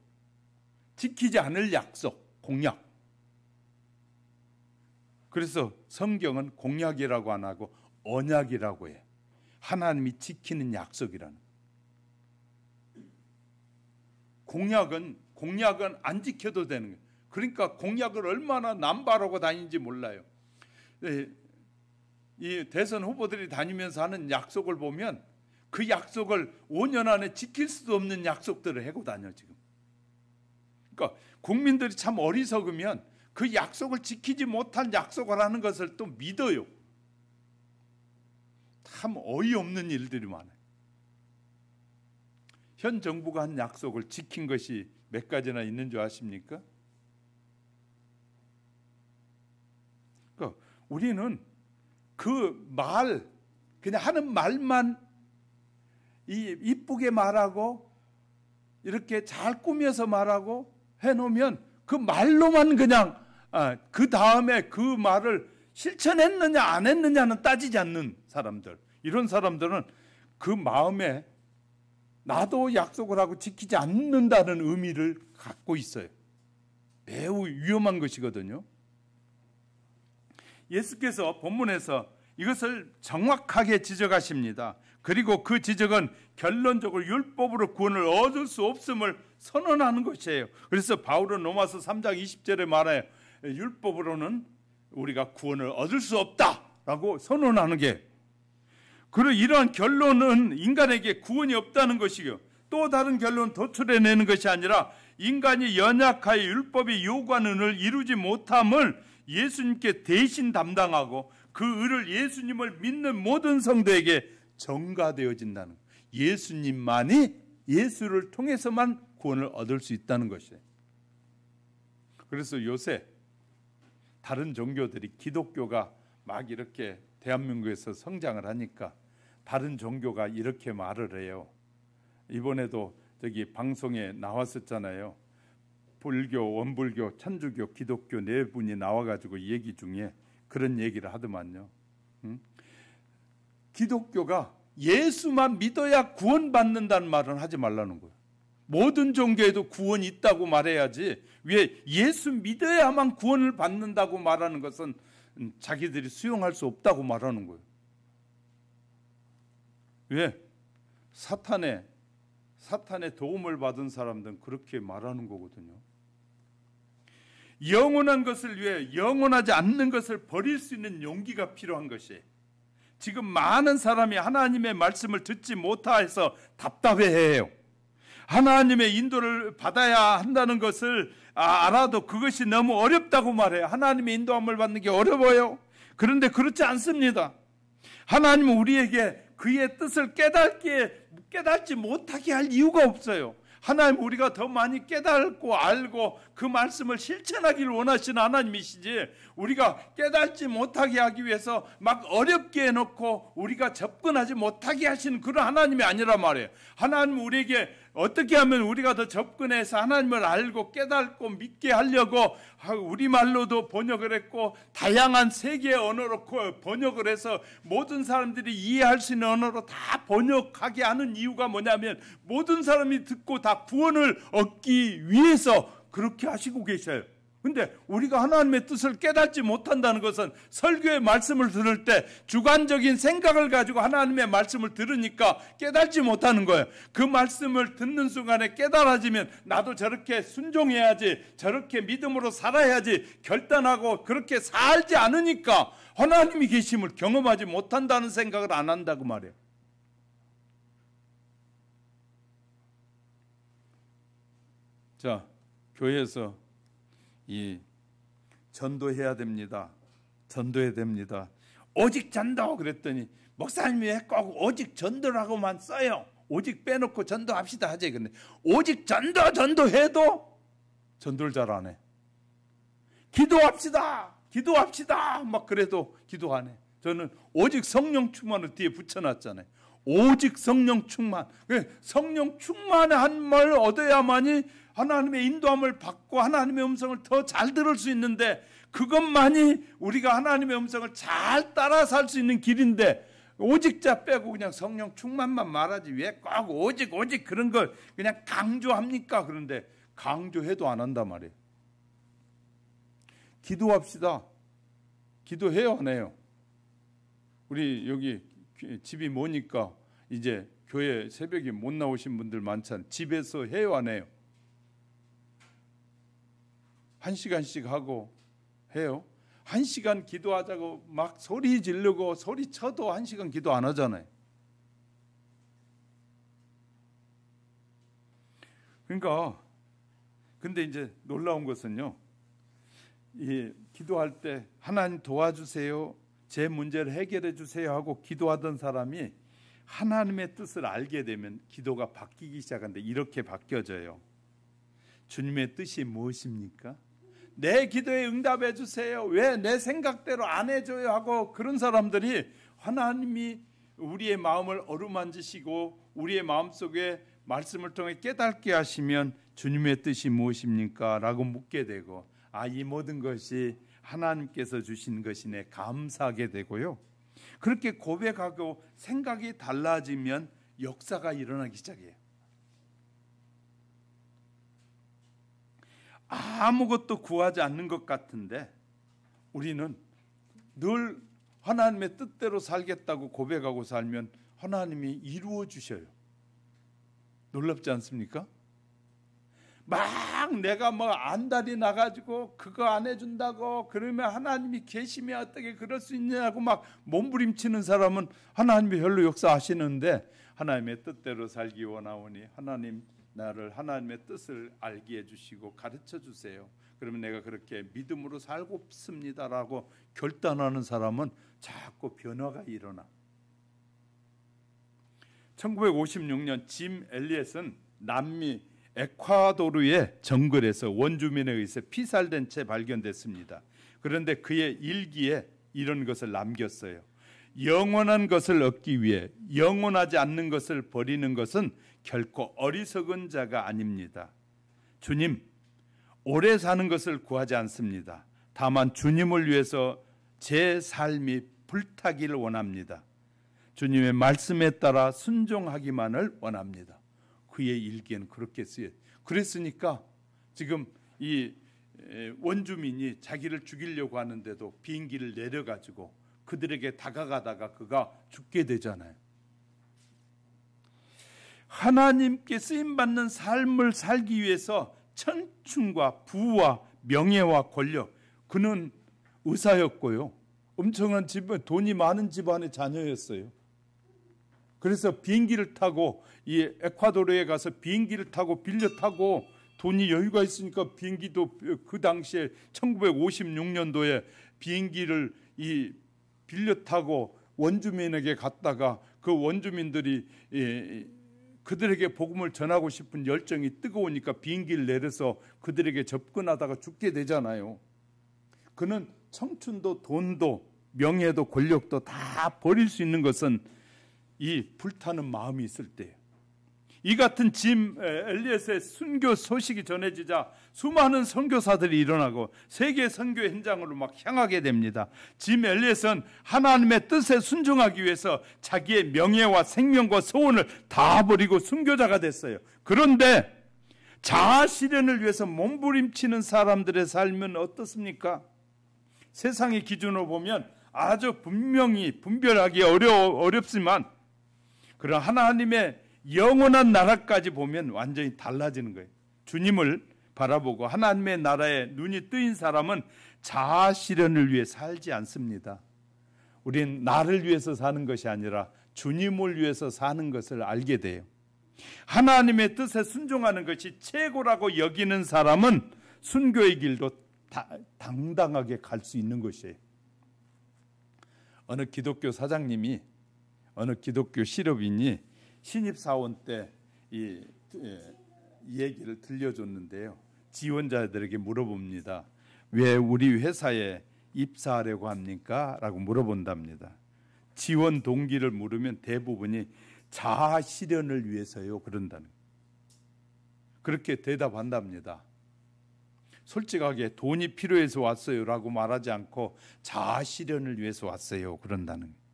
지키지 않을 약속, 공약. 그래서 성경은 공약이라고 안 하고 언약이라고 해요. 하나님이 지키는 약속이라는. 공약은 안 지켜도 되는 거예요. 그러니까 공약을 얼마나 남발하고 다니는지 몰라요. 이 대선 후보들이 다니면서 하는 약속을 보면 그 약속을 5년 안에 지킬 수도 없는 약속들을 하고 다녀 지금. 그러니까 국민들이 참 어리석으면 그 약속을 지키지 못한 약속을 하는 것을 또 믿어요. 참 어이없는 일들이 많아요. 현 정부가 한 약속을 지킨 것이 몇 가지나 있는 줄 아십니까? 그러니까 우리는 그 말, 그냥 하는 말만 이쁘게 말하고 이렇게 잘 꾸며서 말하고 해놓으면 그 말로만 그냥 그 다음에 그 말을 실천했느냐 안 했느냐는 따지지 않는 사람들, 이런 사람들은 그 마음에 나도 약속을 하고 지키지 않는다는 의미를 갖고 있어요. 매우 위험한 것이거든요. 예수께서 본문에서 이것을 정확하게 지적하십니다. 그리고 그 지적은 결론적으로 율법으로 구원을 얻을 수 없음을 선언하는 것이에요. 그래서 바울은 로마서 3장 20절에 말해요. 율법으로는 우리가 구원을 얻을 수 없다라고 선언하는 게, 그리고 이러한 결론은 인간에게 구원이 없다는 것이고요. 또 다른 결론을 도출해내는 것이 아니라 인간이 연약하여 율법이 요구하는 의를 이루지 못함을 예수님께 대신 담당하고 그 의를 예수님을 믿는 모든 성도에게 전가되어진다는, 예수님만이 예수를 통해서만 구원을 얻을 수 있다는 것이에요. 그래서 요새 다른 종교들이, 기독교가 막 이렇게 대한민국에서 성장을 하니까 다른 종교가 이렇게 말을 해요. 이번에도 저기 방송에 나왔었잖아요. 불교, 원불교, 천주교, 기독교 네 분이 나와가지고 얘기 중에 그런 얘기를 하더만요. 기독교가 예수만 믿어야 구원받는다는 말은 하지 말라는 거예요. 모든 종교에도 구원이 있다고 말해야지, 왜 예수 믿어야만 구원을 받는다고 말하는 것은 자기들이 수용할 수 없다고 말하는 거예요. 왜? 사탄의 도움을 받은 사람들은 그렇게 말하는 거거든요. 영원한 것을 위해 영원하지 않는 것을 버릴 수 있는 용기가 필요한 것이, 지금 많은 사람이 하나님의 말씀을 듣지 못해서 답답해해요. 하나님의 인도를 받아야 한다는 것을 알아도 그것이 너무 어렵다고 말해요. 하나님의 인도함을 받는 게 어려워요. 그런데 그렇지 않습니다. 하나님은 우리에게 그의 뜻을 깨닫지 못하게 할 이유가 없어요. 하나님, 우리가 더 많이 깨닫고 알고 그 말씀을 실천하기를 원하시는 하나님이시지, 우리가 깨닫지 못하게 하기 위해서 막 어렵게 해놓고 우리가 접근하지 못하게 하시는 그런 하나님이 아니란 말이에요. 하나님은 우리에게 어떻게 하면 우리가 더 접근해서 하나님을 알고 깨닫고 믿게 하려고 우리말로도 번역을 했고 다양한 세계의 언어로 번역을 해서 모든 사람들이 이해할 수 있는 언어로 다 번역하게 하는 이유가 뭐냐면, 모든 사람이 듣고 다 구원을 얻기 위해서 그렇게 하시고 계셔요. 근데 우리가 하나님의 뜻을 깨닫지 못한다는 것은, 설교의 말씀을 들을 때 주관적인 생각을 가지고 하나님의 말씀을 들으니까 깨닫지 못하는 거예요. 그 말씀을 듣는 순간에 깨달아지면 나도 저렇게 순종해야지, 저렇게 믿음으로 살아야지 결단하고 그렇게 살지 않으니까 하나님이 계심을 경험하지 못한다는 생각을 안 한다고 말해요. 자, 교회에서 이 전도해야 됩니다. 전도해야 됩니다. 오직 전도 그랬더니 목사님이 꼭 오직 전도라고만 써요. 오직 빼놓고 전도합시다 하지. 근데 오직 전도해도 전도를 잘 안 해. 기도합시다 막 그래도 기도 안 해. 저는 오직 성령 충만을 뒤에 붙여놨잖아요. 오직 성령 충만. 성령 충만한 말 얻어야만이 하나님의 인도함을 받고 하나님의 음성을 더 잘 들을 수 있는데, 그것만이 우리가 하나님의 음성을 잘 따라 살 수 있는 길인데, 오직자 빼고 그냥 성령 충만만 말하지 왜 꼭 오직 그런 걸 그냥 강조합니까? 그런데 강조해도 안 한단 말이에요. 기도합시다. 기도해요, 안 해요? 우리 여기 집이 모니까 이제 교회 새벽에 못 나오신 분들 많잖아요. 집에서 해요, 안 해요? 1시간씩 하고 해요. 1시간 기도하자고 막 소리 지르고 소리 쳐도 1시간 기도 안 하잖아요. 그러니까 근데 이제 놀라운 것은요, 이 기도할 때 하나님 도와주세요, 제 문제를 해결해 주세요 하고 기도하던 사람이 하나님의 뜻을 알게 되면 기도가 바뀌기 시작하는데, 이렇게 바뀌어져요. 주님의 뜻이 무엇입니까? 내 기도에 응답해 주세요. 왜 내 생각대로 안 해줘요 하고 그런 사람들이 하나님이 우리의 마음을 어루만지시고 우리의 마음속에 말씀을 통해 깨닫게 하시면 주님의 뜻이 무엇입니까? 라고 묻게 되고, 이 모든 것이 하나님께서 주신 것이네 감사하게 되고요. 그렇게 고백하고 생각이 달라지면 역사가 일어나기 시작해요. 아무것도 구하지 않는 것 같은데 우리는 늘 하나님의 뜻대로 살겠다고 고백하고 살면 하나님이 이루어 주셔요. 놀랍지 않습니까? 막 내가 안달이 나가지고 그거 안 해준다고 그러면 하나님이 계시면 어떻게 그럴 수 있냐고 막 몸부림치는 사람은 하나님이 별로 역사하시는데, 하나님의 뜻대로 살기 원하오니 하나님 나를 하나님의 뜻을 알게 해주시고 가르쳐 주세요. 그러면 내가 그렇게 믿음으로 살고 싶습니다라고 결단하는 사람은 자꾸 변화가 일어나. 1956년 짐 엘리엇은 남미 에콰도르의 정글에서 원주민에 의해서 피살된 채 발견됐습니다. 그런데 그의 일기에 이런 것을 남겼어요. 영원한 것을 얻기 위해 영원하지 않는 것을 버리는 것은 결코 어리석은 자가 아닙니다. 주님, 오래 사는 것을 구하지 않습니다. 다만 주님을 위해서 제 삶이 불타기를 원합니다. 주님의 말씀에 따라 순종하기만을 원합니다. 그의 일기에는 그렇게 쓰여요. 그랬으니까 지금 이 원주민이 자기를 죽이려고 하는데도 비행기를 내려가지고 그들에게 다가가다가 그가 죽게 되잖아요. 하나님께 쓰임받는 삶을 살기 위해서 천춘과 부와 명예와 권력, 그는 의사였고요, 엄청난 집안, 돈이 많은 집안의 자녀였어요. 그래서 비행기를 타고 이 에콰도르에 가서 비행기를 타고 빌려 타고, 돈이 여유가 있으니까 비행기도 그 당시에 1956년도에 비행기를 빌려 타고 원주민에게 갔다가 그 원주민들이 그들에게 복음을 전하고 싶은 열정이 뜨거우니까 비행기를 내려서 그들에게 접근하다가 죽게 되잖아요. 그는 청춘도 돈도 명예도 권력도 다 버릴 수 있는 것은 이 불타는 마음이 있을 때예요. 이 같은 짐 엘리엇의 순교 소식이 전해지자 수많은 선교사들이 일어나고 세계 선교 현장으로 막 향하게 됩니다. 짐 엘리엇은 하나님의 뜻에 순종하기 위해서 자기의 명예와 생명과 소원을 다 버리고 순교자가 됐어요. 그런데 자아 실현을 위해서 몸부림치는 사람들의 삶은 어떻습니까? 세상의 기준으로 보면 아주 분명히 분별하기 어렵지만, 그런 하나님의 영원한 나라까지 보면 완전히 달라지는 거예요. 주님을 바라보고 하나님의 나라에 눈이 뜨인 사람은 자아 실현을 위해 살지 않습니다. 우린 나를 위해서 사는 것이 아니라 주님을 위해서 사는 것을 알게 돼요. 하나님의 뜻에 순종하는 것이 최고라고 여기는 사람은 순교의 길도 당당하게 갈 수 있는 것이에요. 어느 기독교 사장님이, 어느 기독교 실업인이 신입사원 때 이 얘기를 들려줬는데요. 지원자들에게 물어봅니다. 왜 우리 회사에 입사하려고 합니까? 라고 물어본답니다. 지원 동기를 물으면 대부분이 자아 실현을 위해서요, 그런다는, 그렇게 대답한답니다. 솔직하게 돈이 필요해서 왔어요 라고 말하지 않고 자아 실현을 위해서 왔어요, 그런다는 거예요.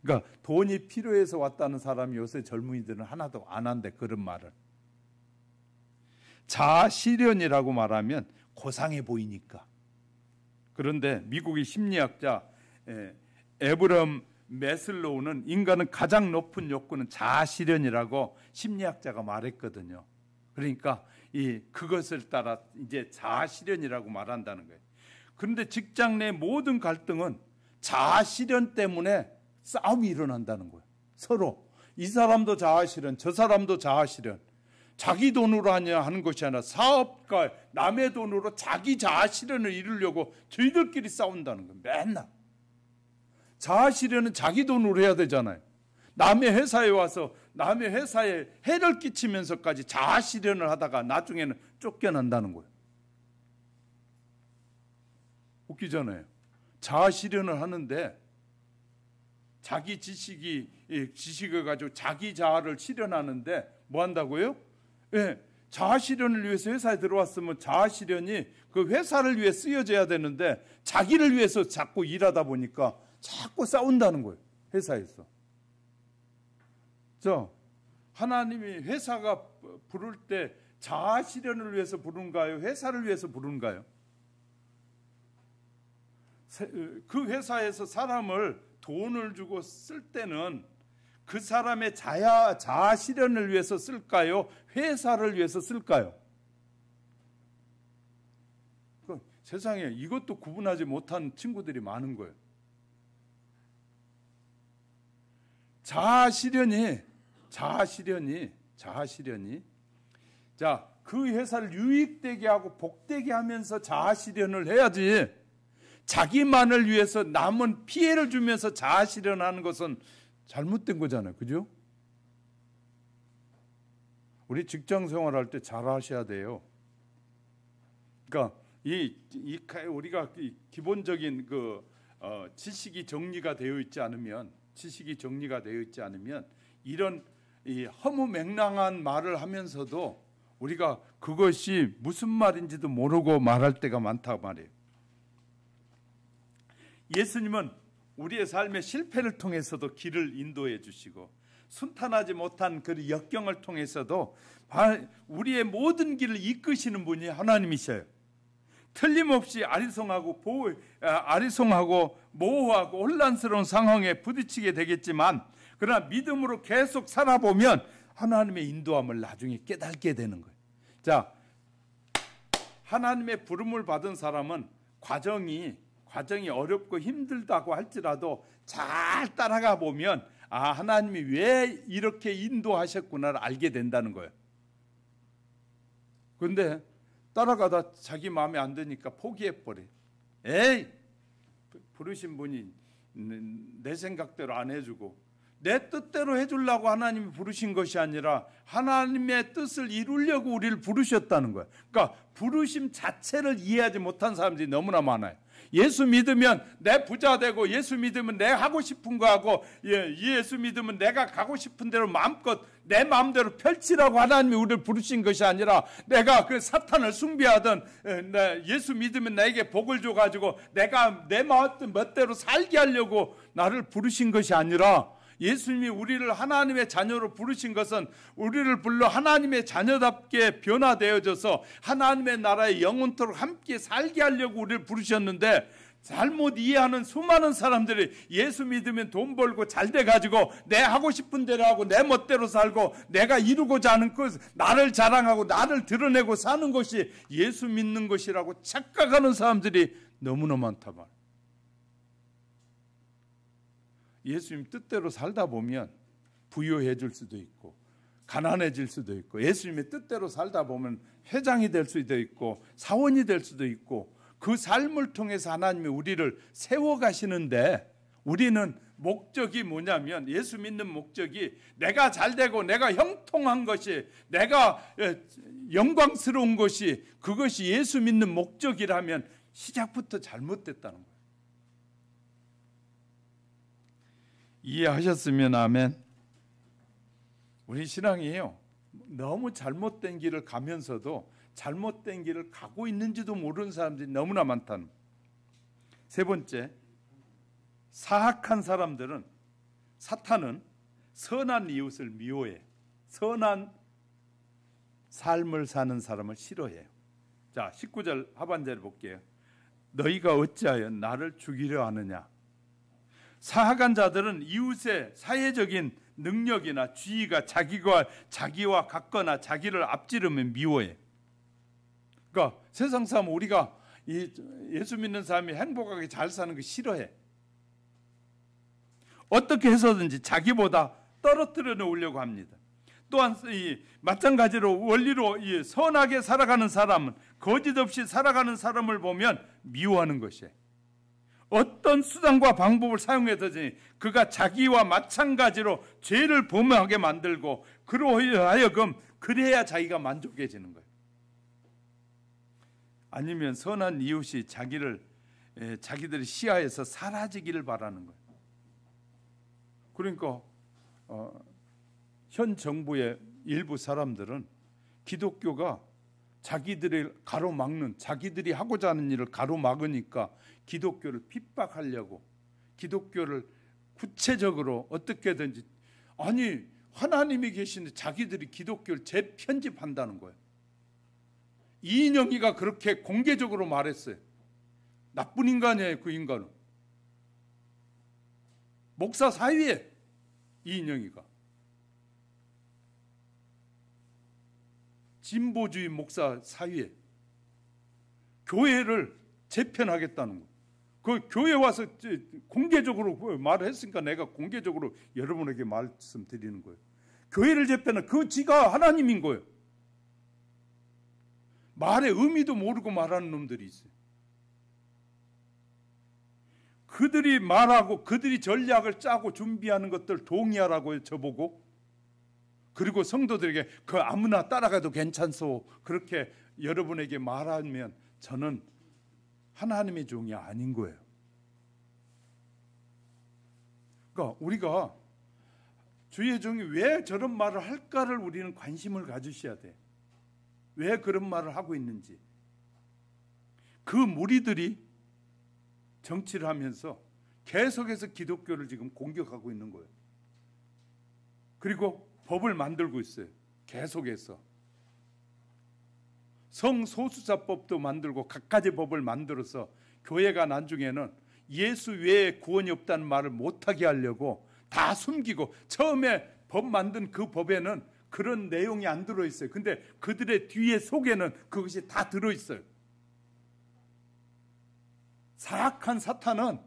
그러니까 돈이 필요해서 왔다는 사람이 요새 젊은이들은 하나도 안 한대, 그런 말을. 자아 실현이라고 말하면 고상해 보이니까. 그런데 미국의 심리학자 에브럼 메슬로우는 인간은 가장 높은 욕구는 자아 실현이라고 심리학자가 말했거든요. 그러니까 그것을 따라 이제 자아 실현이라고 말한다는 거예요. 그런데 직장 내 모든 갈등은 자아 실현 때문에 싸움이 일어난다는 거예요. 서로 이 사람도 자아 실현, 저 사람도 자아 실현. 자기 돈으로 하는 것이 아니라 사업가 남의 돈으로 자기 자아 실현을 이루려고 저희들끼리 싸운다는 거예요. 맨날 자아 실현은 자기 돈으로 해야 되잖아요. 남의 회사에 와서 남의 회사에 해를 끼치면서까지 자아 실현을 하다가 나중에는 쫓겨난다는 거예요. 웃기잖아요. 자아 실현을 하는데 자기 지식을 가지고 자기 자아를 실현하는데 뭐 한다고요? 자아 실현을 위해서 회사에 들어왔으면 자아 실현이 그 회사를 위해 쓰여져야 되는데 자기를 위해서 자꾸 일하다 보니까 자꾸 싸운다는 거예요, 회사에서. 하나님이 회사가 부를 때 자아 실현을 위해서 부른가요? 회사를 위해서 부른가요? 그 회사에서 사람을 돈을 주고 쓸 때는 그 사람의 자아 실현을 위해서 쓸까요? 회사를 위해서 쓸까요? 세상에 이것도 구분하지 못한 친구들이 많은 거예요. 자아 실현이 자, 그 회사를 유익되게 하고 복되게 하면서 자아실현을 해야지, 자기만을 위해서 남은 피해를 주면서 자아실현하는 것은 잘못된 거잖아요. 그죠? 우리 직장 생활할 때 잘 하셔야 돼요. 그러니까 우리가 기본적인 지식이 정리가 되어 있지 않으면 이런 이 허무맹랑한 말을 하면서도 우리가 그것이 무슨 말인지도 모르고 말할 때가 많다고 말이에요. 예수님은 우리의 삶의 실패를 통해서도 길을 인도해 주시고, 순탄하지 못한 그 역경을 통해서도 우리의 모든 길을 이끄시는 분이 하나님이셔요. 틀림없이 아리송하고 모호하고 혼란스러운 상황에 부딪히게 되겠지만, 그러나 믿음으로 계속 살아보면 하나님의 인도함을 나중에 깨닫게 되는 거예요. 자, 하나님의 부름을 받은 사람은 과정이 어렵고 힘들다고 할지라도 잘 따라가 보면 하나님이 왜 이렇게 인도하셨구나를 알게 된다는 거예요. 그런데 따라가다 자기 마음에 안 드니까 포기해버려. 에이, 부르신 분이 내 생각대로 안 해주고 내 뜻대로 해주려고 하나님이 부르신 것이 아니라 하나님의 뜻을 이루려고 우리를 부르셨다는 거예요. 그러니까 부르심 자체를 이해하지 못한 사람들이 너무나 많아요. 예수 믿으면 내 부자 되고, 예수 믿으면 내가 하고 싶은 거 하고, 예수 믿으면 내가 가고 싶은 대로 마음껏 내 마음대로 펼치라고 하나님이 우리를 부르신 것이 아니라, 내가 그 사탄을 숭배하던 예수 믿으면 나에게 복을 줘가지고 내가 내 멋대로 살게 하려고 나를 부르신 것이 아니라, 예수님이 우리를 하나님의 자녀로 부르신 것은 우리를 불러 하나님의 자녀답게 변화되어져서 하나님의 나라에 영원토록 함께 살게 하려고 우리를 부르셨는데, 잘못 이해하는 수많은 사람들이 예수 믿으면 돈 벌고 잘 돼가지고 내 하고 싶은 대로 하고 내 멋대로 살고 내가 이루고자 하는 것, 나를 자랑하고 나를 드러내고 사는 것이 예수 믿는 것이라고 착각하는 사람들이 너무나 많다 말. 예수님 뜻대로 살다 보면 부유해질 수도 있고 가난해질 수도 있고, 예수님의 뜻대로 살다 보면 회장이 될 수도 있고 사원이 될 수도 있고, 그 삶을 통해서 하나님이 우리를 세워가시는데, 우리는 목적이 뭐냐면, 예수 믿는 목적이 내가 잘되고 내가 형통한 것이, 내가 영광스러운 것이, 그것이 예수 믿는 목적이라면 시작부터 잘못됐다는 거예요. 이해하셨으면 아멘. 우리 신앙이에요, 너무 잘못된 길을 가면서도 잘못된 길을 가고 있는지도 모르는 사람들이 너무나 많다는. 세 번째, 사악한 사람들은, 사탄은 선한 이웃을 미워해. 선한 삶을 사는 사람을 싫어해요. 자, 19절 하반절을 볼게요. 너희가 어찌하여 나를 죽이려 하느냐. 사악한 자들은 이웃의 사회적인 능력이나 지위가 자기와 같거나 자기를 앞지르면 미워해. 그러니까 세상 사람, 우리가 예수 믿는 사람이 행복하게 잘 사는 거 싫어해. 어떻게 해서든지 자기보다 떨어뜨려 놓으려고 합니다. 또한 마찬가지로 원리로 선하게 살아가는 사람은 거짓 없이 살아가는 사람을 보면 미워하는 것이에요. 어떤 수단과 방법을 사용해서든지 그가 자기와 마찬가지로 죄를 범하게 만들고, 그러하여금 그래야 자기가 만족해지는 거예요. 아니면 선한 이웃이 자기들의 시야에서 사라지기를 바라는 거예요. 그러니까 현 정부의 일부 사람들은 기독교가 자기들을 가로막는, 자기들이 하고자 하는 일을 가로막으니까 기독교를 핍박하려고, 기독교를 구체적으로 어떻게든지, 아니 하나님이 계신데 자기들이 기독교를 재편집한다는 거예요. 이인영이가 그렇게 공개적으로 말했어요. 나쁜 인간이에요. 그 인간은 목사 사위에, 이인영이가 진보주의 목사 사위에 교회를 재편하겠다는 거예요. 그 교회 와서 공개적으로 말을 했으니까 내가 공개적으로 여러분에게 말씀드리는 거예요. 교회를 재편한 그 지가 하나님인 거예요. 말의 의미도 모르고 말하는 놈들이 있어요. 그들이 말하고 그들이 전략을 짜고 준비하는 것들 동의하라고 저보고, 그리고 성도들에게 그 아무나 따라가도 괜찮소 그렇게 여러분에게 말하면 저는 하나님의 종이 아닌 거예요. 그러니까 우리가 주의 종이 왜 저런 말을 할까를 우리는 관심을 가지셔야 돼. 왜 그런 말을 하고 있는지. 그 무리들이 정치를 하면서 계속해서 기독교를 지금 공격하고 있는 거예요. 그리고 법을 만들고 있어요. 계속해서 성소수자법도 만들고 갖가지 법을 만들어서 교회가 나중에는 예수 외에 구원이 없다는 말을 못하게 하려고 다 숨기고, 처음에 법 만든 그 법에는 그런 내용이 안 들어있어요. 근데 그들의 뒤에 속에는 그것이 다 들어있어요. 사악한 사탄은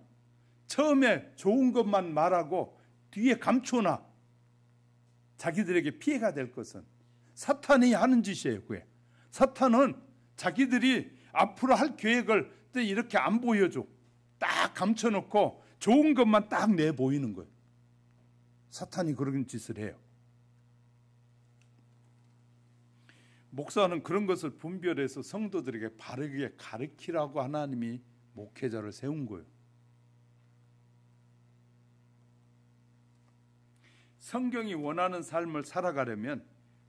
처음에 좋은 것만 말하고 뒤에 감춰놔. 자기들에게 피해가 될 것은 사탄이 하는 짓이에요. 그게 사탄은 자기들이 앞으로 할 계획을 이렇게 안 보여줘. 딱 감춰놓고 좋은 것만 딱 내보이는 거예요. 사탄이 그런 짓을 해요. 목사는 그런 것을 분별해서 성도들에게 바르게 가르치라고 하나님이 목회자를 세운 거예요. 성경이 원하는 삶을 살아가려면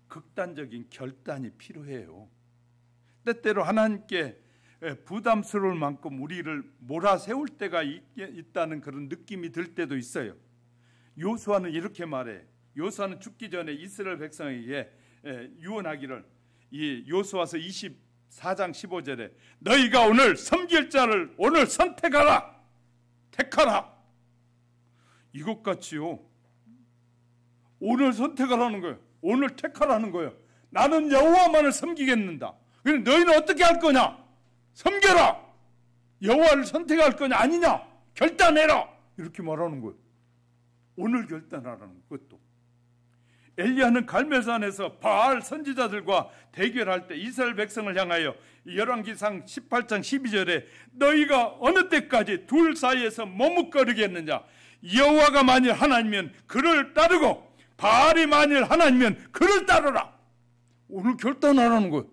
극단적인 결단이 필요해요. 때때로 하나님께 부담스러울 만큼 우리를 몰아세울 때가 있다는 그런 느낌이 들 때도 있어요. 요수아는 이렇게 말해. 요수아는 죽기 전에 이스라엘 백성에게 유언하기를, 이 요수아서 24장 15절에 너희가 오늘 섬길 자를 오늘 선택하라, 택하라. 이것같이요, 오늘 선택하라는 거예요. 오늘 택하라는 거예요. 나는 여호와만을 섬기겠는다. 그럼 너희는 어떻게 할 거냐? 섬겨라. 여호와를 선택할 거냐 아니냐 결단해라. 이렇게 말하는 거예요. 오늘 결단하라는 것도. 엘리야는 갈멜산에서 바알 선지자들과 대결할 때 이스라엘 백성을 향하여 열왕기상 18장 12절에 너희가 어느 때까지 둘 사이에서 머뭇거리겠느냐? 여호와가 만일 하나님이면 그를 따르고 바알이 만일 하나님이면 그를 따르라. 오늘 결단하라는 거예요.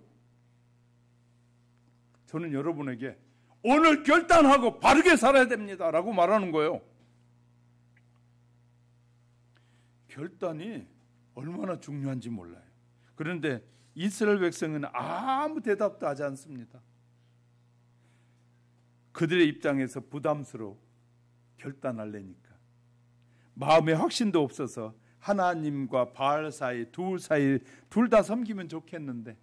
저는 여러분에게 오늘 결단하고 바르게 살아야 됩니다 라고 말하는 거예요. 결단이 얼마나 중요한지 몰라요. 그런데 이스라엘 백성은 아무 대답도 하지 않습니다. 그들의 입장에서 부담스러워 결단하려니까. 마음에 확신도 없어서 하나님과 바알 사이 둘 다 섬기면 좋겠는데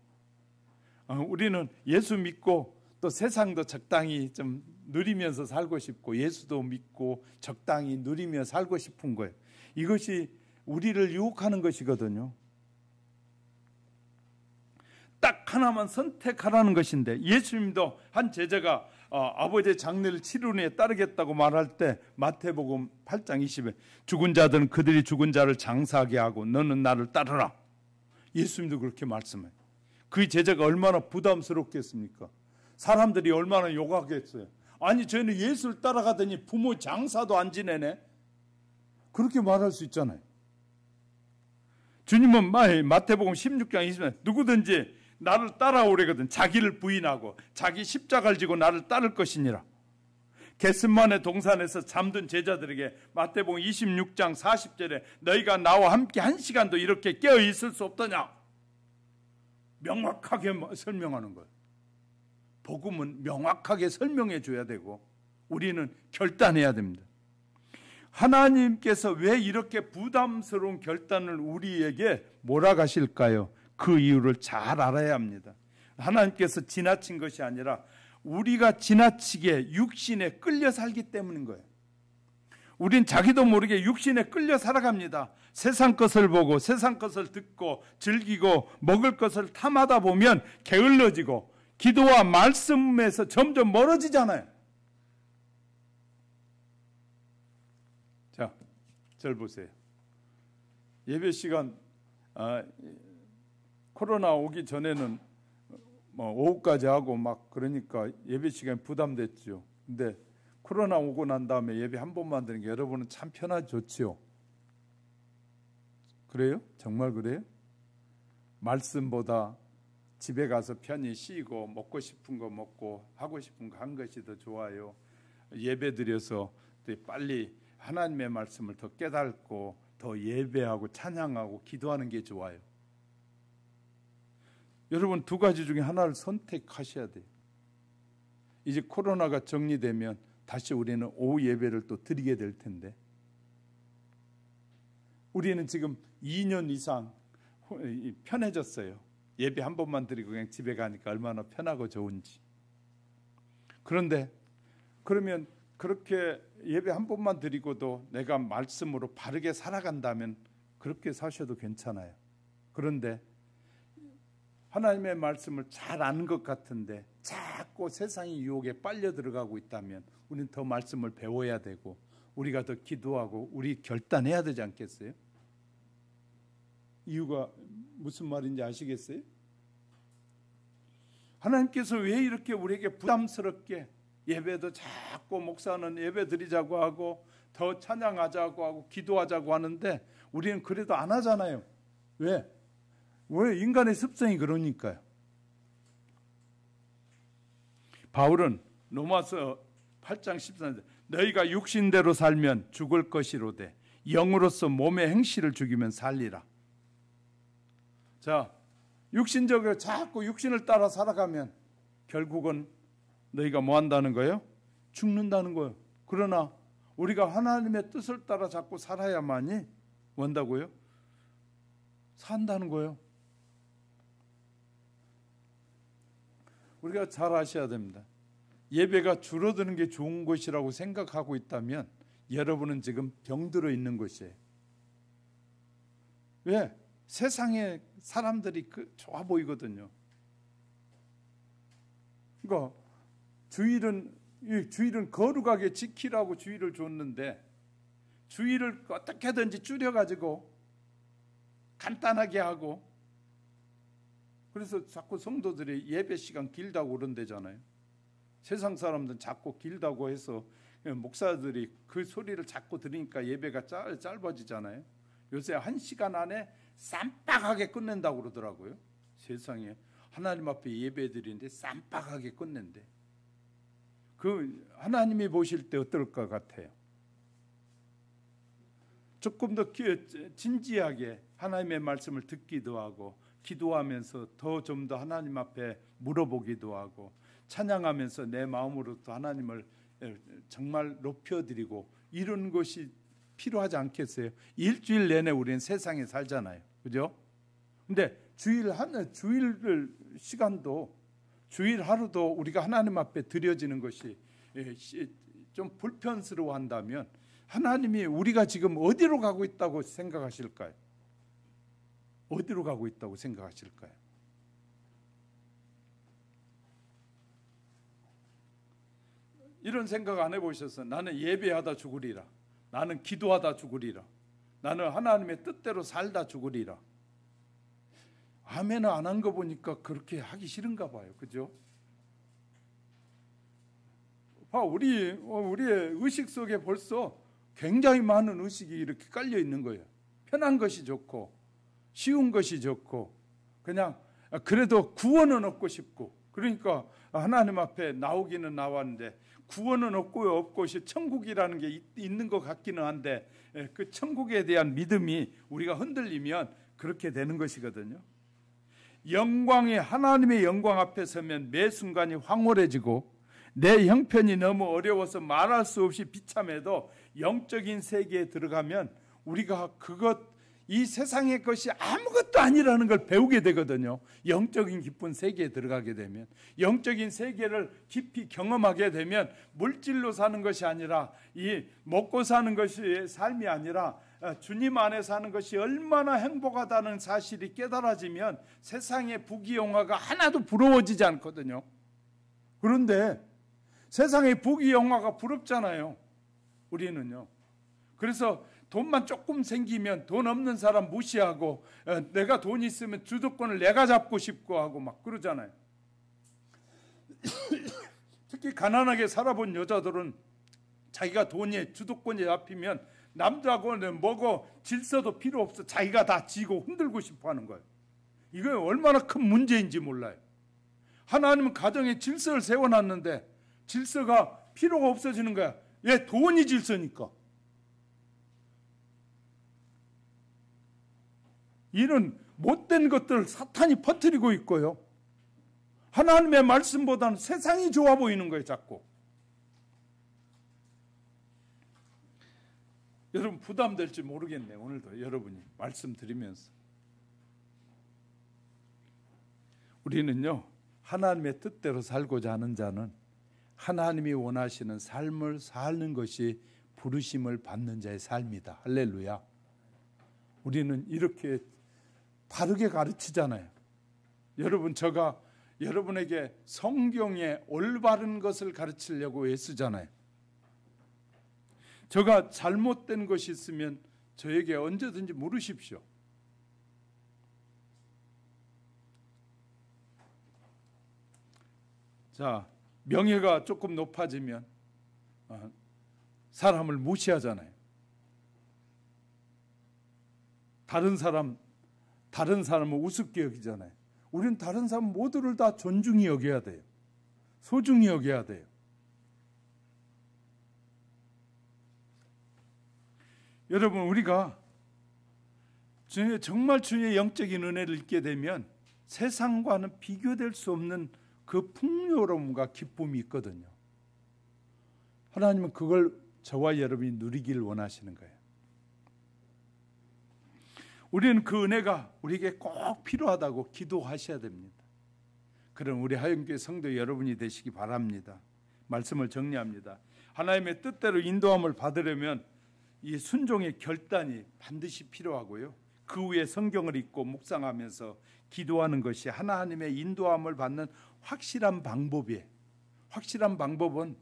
우리는 예수 믿고 또 세상도 적당히 좀 누리면서 살고 싶고 예수도 믿고 적당히 누리며 살고 싶은 거예요. 이것이 우리를 유혹하는 것이거든요. 딱 하나만 선택하라는 것인데, 예수님도 한 제자가 아버지의 장례를 치르는 에 따르겠다고 말할 때 마태복음 8장 20에 죽은 자들은 그들이 죽은 자를 장사하게 하고 너는 나를 따르라. 예수님도 그렇게 말씀해요. 그 제자가 얼마나 부담스럽겠습니까? 사람들이 얼마나 욕하겠어요. 아니 저는 예수를 따라가더니 부모 장사도 안 지내네. 그렇게 말할 수 있잖아요. 주님은 마태복음 16장 20절 누구든지 나를 따라오려거든 자기를 부인하고 자기 십자가를 지고 나를 따를 것이니라. 겟세마네 동산에서 잠든 제자들에게 마태복음 26장 40절에 너희가 나와 함께 한 시간도 이렇게 깨어 있을 수 없더냐. 명확하게 설명하는 거예요. 복음은 명확하게 설명해 줘야 되고 우리는 결단해야 됩니다. 하나님께서 왜 이렇게 부담스러운 결단을 우리에게 몰아가실까요? 그 이유를 잘 알아야 합니다. 하나님께서 지나친 것이 아니라 우리가 지나치게 육신에 끌려 살기 때문인 거예요. 우린 자기도 모르게 육신에 끌려 살아갑니다. 세상 것을 보고 세상 것을 듣고 즐기고 먹을 것을 탐하다 보면 게을러지고 기도와 말씀에서 점점 멀어지잖아요. 자, 절 보세요. 예배 시간 코로나 오기 전에는 뭐 오후까지 하고 막 그러니까 예배 시간이 부담됐죠. 근데 코로나 오고 난 다음에 예배 한 번만 드는 게 여러분은 참 편하고 좋지요. 그래요? 정말 그래요? 말씀보다 집에 가서 편히 쉬고 먹고 싶은 거 먹고 하고 싶은 거 한 것이 더 좋아요. 예배 드려서 빨리 하나님의 말씀을 더 깨닫고 더 예배하고 찬양하고 기도하는 게 좋아요. 여러분 두 가지 중에 하나를 선택하셔야 돼요. 이제 코로나가 정리되면 다시 우리는 오후 예배를 또 드리게 될 텐데 우리는 지금 2년 이상 편해졌어요. 예배 한 번만 드리고 그냥 집에 가니까 얼마나 편하고 좋은지. 그런데 그러면 그렇게 예배 한 번만 드리고도 내가 말씀으로 바르게 살아간다면 그렇게 사셔도 괜찮아요. 그런데 하나님의 말씀을 잘 아는 것 같은데 자꾸 세상의 유혹에 빨려 들어가고 있다면 우리는 더 말씀을 배워야 되고 우리가 더 기도하고 우리 결단해야 되지 않겠어요? 이유가 무슨 말인지 아시겠어요? 하나님께서 왜 이렇게 우리에게 부담스럽게 예배도 자꾸 목사는 예배 드리자고 하고 더 찬양하자고 하고 기도하자고 하는데 우리는 그래도 안 하잖아요. 왜? 인간의 습성이 그러니까요. 바울은 로마서 8장 14절 너희가 육신대로 살면 죽을 것이로되 영으로서 몸의 행실을 죽이면 살리라. 자, 육신적으로 자꾸 육신을 따라 살아가면 결국은 너희가 뭐 한다는 거예요? 죽는다는 거예요. 그러나 우리가 하나님의 뜻을 따라 자꾸 살아야만이 뭔다고요? 산다는 거예요. 우리가 잘 아셔야 됩니다. 예배가 줄어드는 게 좋은 것이라고 생각하고 있다면 여러분은 지금 병들어 있는 것이에요. 왜? 세상에 사람들이 좋아 보이거든요. 그러니까 주일은 거룩하게 지키라고 주일을 줬는데 주일을 어떻게든지 줄여가지고 간단하게 하고 그래서 자꾸 성도들이 예배 시간 길다고 그런대잖아요. 세상 사람들은 자꾸 길다고 해서 목사들이 그 소리를 자꾸 들으니까 예배가 짧아지잖아요. 요새 1시간 안에 쌈박하게 끝낸다고 그러더라고요. 세상에 하나님 앞에 예배 드리는데 쌈박하게 끝낸대. 그 하나님이 보실 때 어떨 것 같아요? 조금 더 진지하게 하나님의 말씀을 듣기도 하고 기도하면서 좀 더 하나님 앞에 물어보기도 하고 찬양하면서 내 마음으로도 하나님을 정말 높여드리고 이런 것이 필요하지 않겠어요? 일주일 내내 우리는 세상에 살잖아요. 그죠? 근데 주일 시간도 주일 하루도 우리가 하나님 앞에 드려지는 것이 좀 불편스러워 한다면 하나님이 우리가 지금 어디로 가고 있다고 생각하실까요? 어디로 가고 있다고 생각하실까요? 이런 생각 안 해보셔서 나는 예배하다 죽으리라. 나는 기도하다 죽으리라. 나는 하나님의 뜻대로 살다 죽으리라. 아멘을 안 한 거 보니까 그렇게 하기 싫은가 봐요. 그죠? 우리의 의식 속에 벌써 굉장히 많은 의식이 이렇게 깔려 있는 거예요. 편한 것이 좋고 쉬운 것이 좋고 그냥 그래도 구원은 얻고 싶고 그러니까 하나님 앞에 나오기는 나왔는데 구원은 없고 천국이라는 게 있는 것 같기는 한데 그 천국에 대한 믿음이 우리가 흔들리면 그렇게 되는 것이거든요. 하나님의 영광 앞에 서면 매 순간이 황홀해지고 내 형편이 너무 어려워서 말할 수 없이 비참해도 영적인 세계에 들어가면 우리가 이 세상의 것이 아무것도 아니라는 걸 배우게 되거든요. 영적인 깊은 세계에 들어가게 되면 영적인 세계를 깊이 경험하게 되면 물질로 사는 것이 아니라 이 먹고 사는 것이 삶이 아니라 주님 안에 사는 것이 얼마나 행복하다는 사실이 깨달아지면 세상의 부귀영화가 하나도 부러워지지 않거든요. 그런데 세상의 부귀영화가 부럽잖아요. 우리는요. 그래서 돈만 조금 생기면 돈 없는 사람 무시하고 내가 돈 있으면 주도권을 내가 잡고 싶고 하고 막 그러잖아요. 특히 가난하게 살아본 여자들은 자기가 돈에 주도권에 잡히면 남자하고는 뭐고 질서도 필요 없어. 자기가 다 지고 흔들고 싶어 하는 거예요. 이거 얼마나 큰 문제인지 몰라요. 하나님은 가정에 질서를 세워놨는데 질서가 필요가 없어지는 거야. 왜? 돈이 질서니까. 이런 못된 것들을 사탄이 퍼뜨리고 있고요. 하나님의 말씀보다는 세상이 좋아 보이는 거예요, 자꾸. 여러분 부담될지 모르겠네요. 오늘도 여러분이 말씀드리면서. 우리는요, 하나님의 뜻대로 살고자 하는 자는 하나님이 원하시는 삶을 사는 것이 부르심을 받는 자의 삶이다. 할렐루야. 우리는 이렇게 바르게 가르치잖아요. 여러분, 제가 여러분에게 성경의 올바른 것을 가르치려고 애쓰잖아요. 제가 잘못된 것이 있으면 저에게 언제든지 물으십시오. 자, 명예가 조금 높아지면 사람을 무시하잖아요. 다른 사람을 우습게 여기잖아요. 우리는 다른 사람 모두를 다 존중히 여겨야 돼요. 소중히 여겨야 돼요. 여러분, 우리가 정말 주의 영적인 은혜를 잊게 되면 세상과는 비교될 수 없는 그 풍요로움과 기쁨이 있거든요. 하나님은 그걸 저와 여러분이 누리길 원하시는 거예요. 우리는 그 은혜가 우리에게 꼭 필요하다고 기도하셔야 됩니다. 그런 우리 하영교회 성도 여러분이 되시기 바랍니다. 말씀을 정리합니다. 하나님의 뜻대로 인도함을 받으려면 이 순종의 결단이 반드시 필요하고요. 그 후에 성경을 읽고 묵상하면서 기도하는 것이 하나님의 인도함을 받는 확실한 방법이에요. 확실한 방법은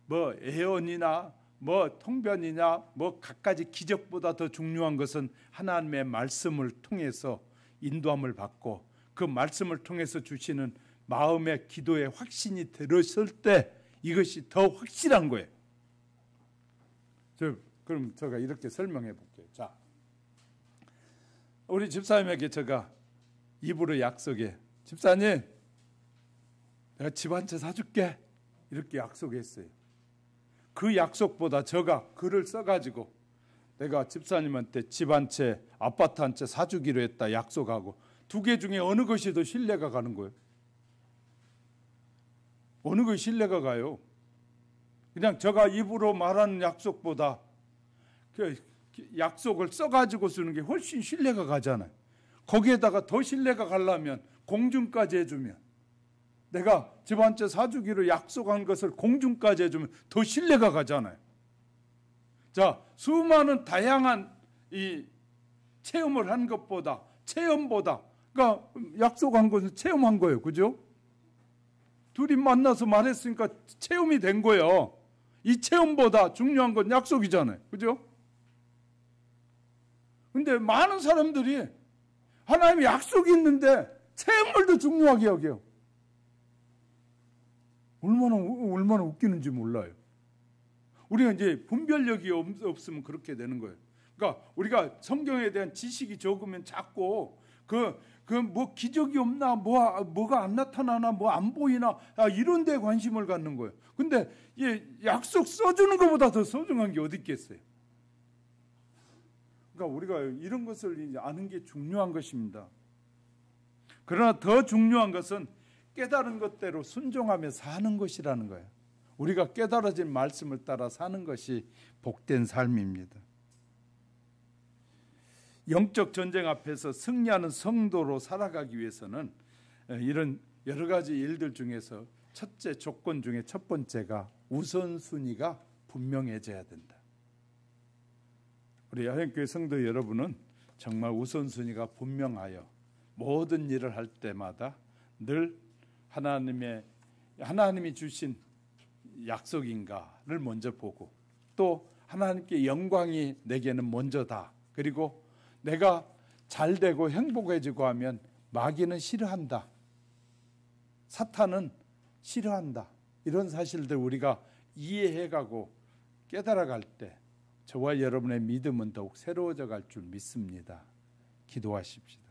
뭐 예언이나 뭐 통변이냐 뭐 갖가지 기적보다 더 중요한 것은 하나님의 말씀을 통해서 인도함을 받고 그 말씀을 통해서 주시는 마음의 기도의 확신이 들었을 때 이것이 더 확실한 거예요. 그럼 제가 이렇게 설명해 볼게요. 자, 우리 집사님에게 제가 입으로 약속해, 집사님 내가 집 한 채 사줄게 이렇게 약속했어요. 그 약속보다 제가 글을 써가지고 내가 집사님한테 집 한 채, 아파트 한 채 사주기로 했다 약속하고 두 개 중에 어느 것이 더 신뢰가 가는 거예요? 어느 것이 신뢰가 가요? 그냥 제가 입으로 말하는 약속보다 그 약속을 써가지고 쓰는 게 훨씬 신뢰가 가잖아요. 거기에다가 더 신뢰가 가려면 공증까지 해주면, 내가 집 한 채 사주기로 약속한 것을 공증까지 해주면 더 신뢰가 가잖아요. 자, 수많은 다양한 이 체험을 한 것보다, 체험보다, 그러니까 약속한 것은 체험한 거예요. 그죠? 둘이 만나서 말했으니까 체험이 된 거예요. 이 체험보다 중요한 건 약속이잖아요. 그죠? 근데 많은 사람들이 하나님의 약속이 있는데 체험을 더 중요하게 여겨요. 얼마나 웃기는지 몰라요. 우리가 이제 분별력이 없으면 그렇게 되는 거예요. 그러니까 우리가 성경에 대한 지식이 적으면 자꾸 뭐 기적이 없나, 뭐가 안 나타나나, 뭐 안 보이나, 이런 데 관심을 갖는 거예요. 근데 약속 써주는 것보다 더 소중한 게 어디 있겠어요? 그러니까 우리가 이런 것을 이제 아는 게 중요한 것입니다. 그러나 더 중요한 것은 깨달은 것대로 순종하며 사는 것이라는 거예요. 우리가 깨달아진 말씀을 따라 사는 것이 복된 삶입니다. 영적 전쟁 앞에서 승리하는 성도로 살아가기 위해서는 이런 여러 가지 일들 중에서 첫째 조건 중에 첫 번째가 우선순위가 분명해져야 된다. 우리 하영교회 성도 여러분은 정말 우선순위가 분명하여 모든 일을 할 때마다 늘 하나님이 주신 약속인가를 먼저 보고, 또 하나님께 영광이 내게는 먼저다. 그리고 내가 잘되고 행복해지고 하면 마귀는 싫어한다. 사탄은 싫어한다. 이런 사실들 우리가 이해해가고 깨달아갈 때 저와 여러분의 믿음은 더욱 새로워져 갈 줄 믿습니다. 기도하십시다.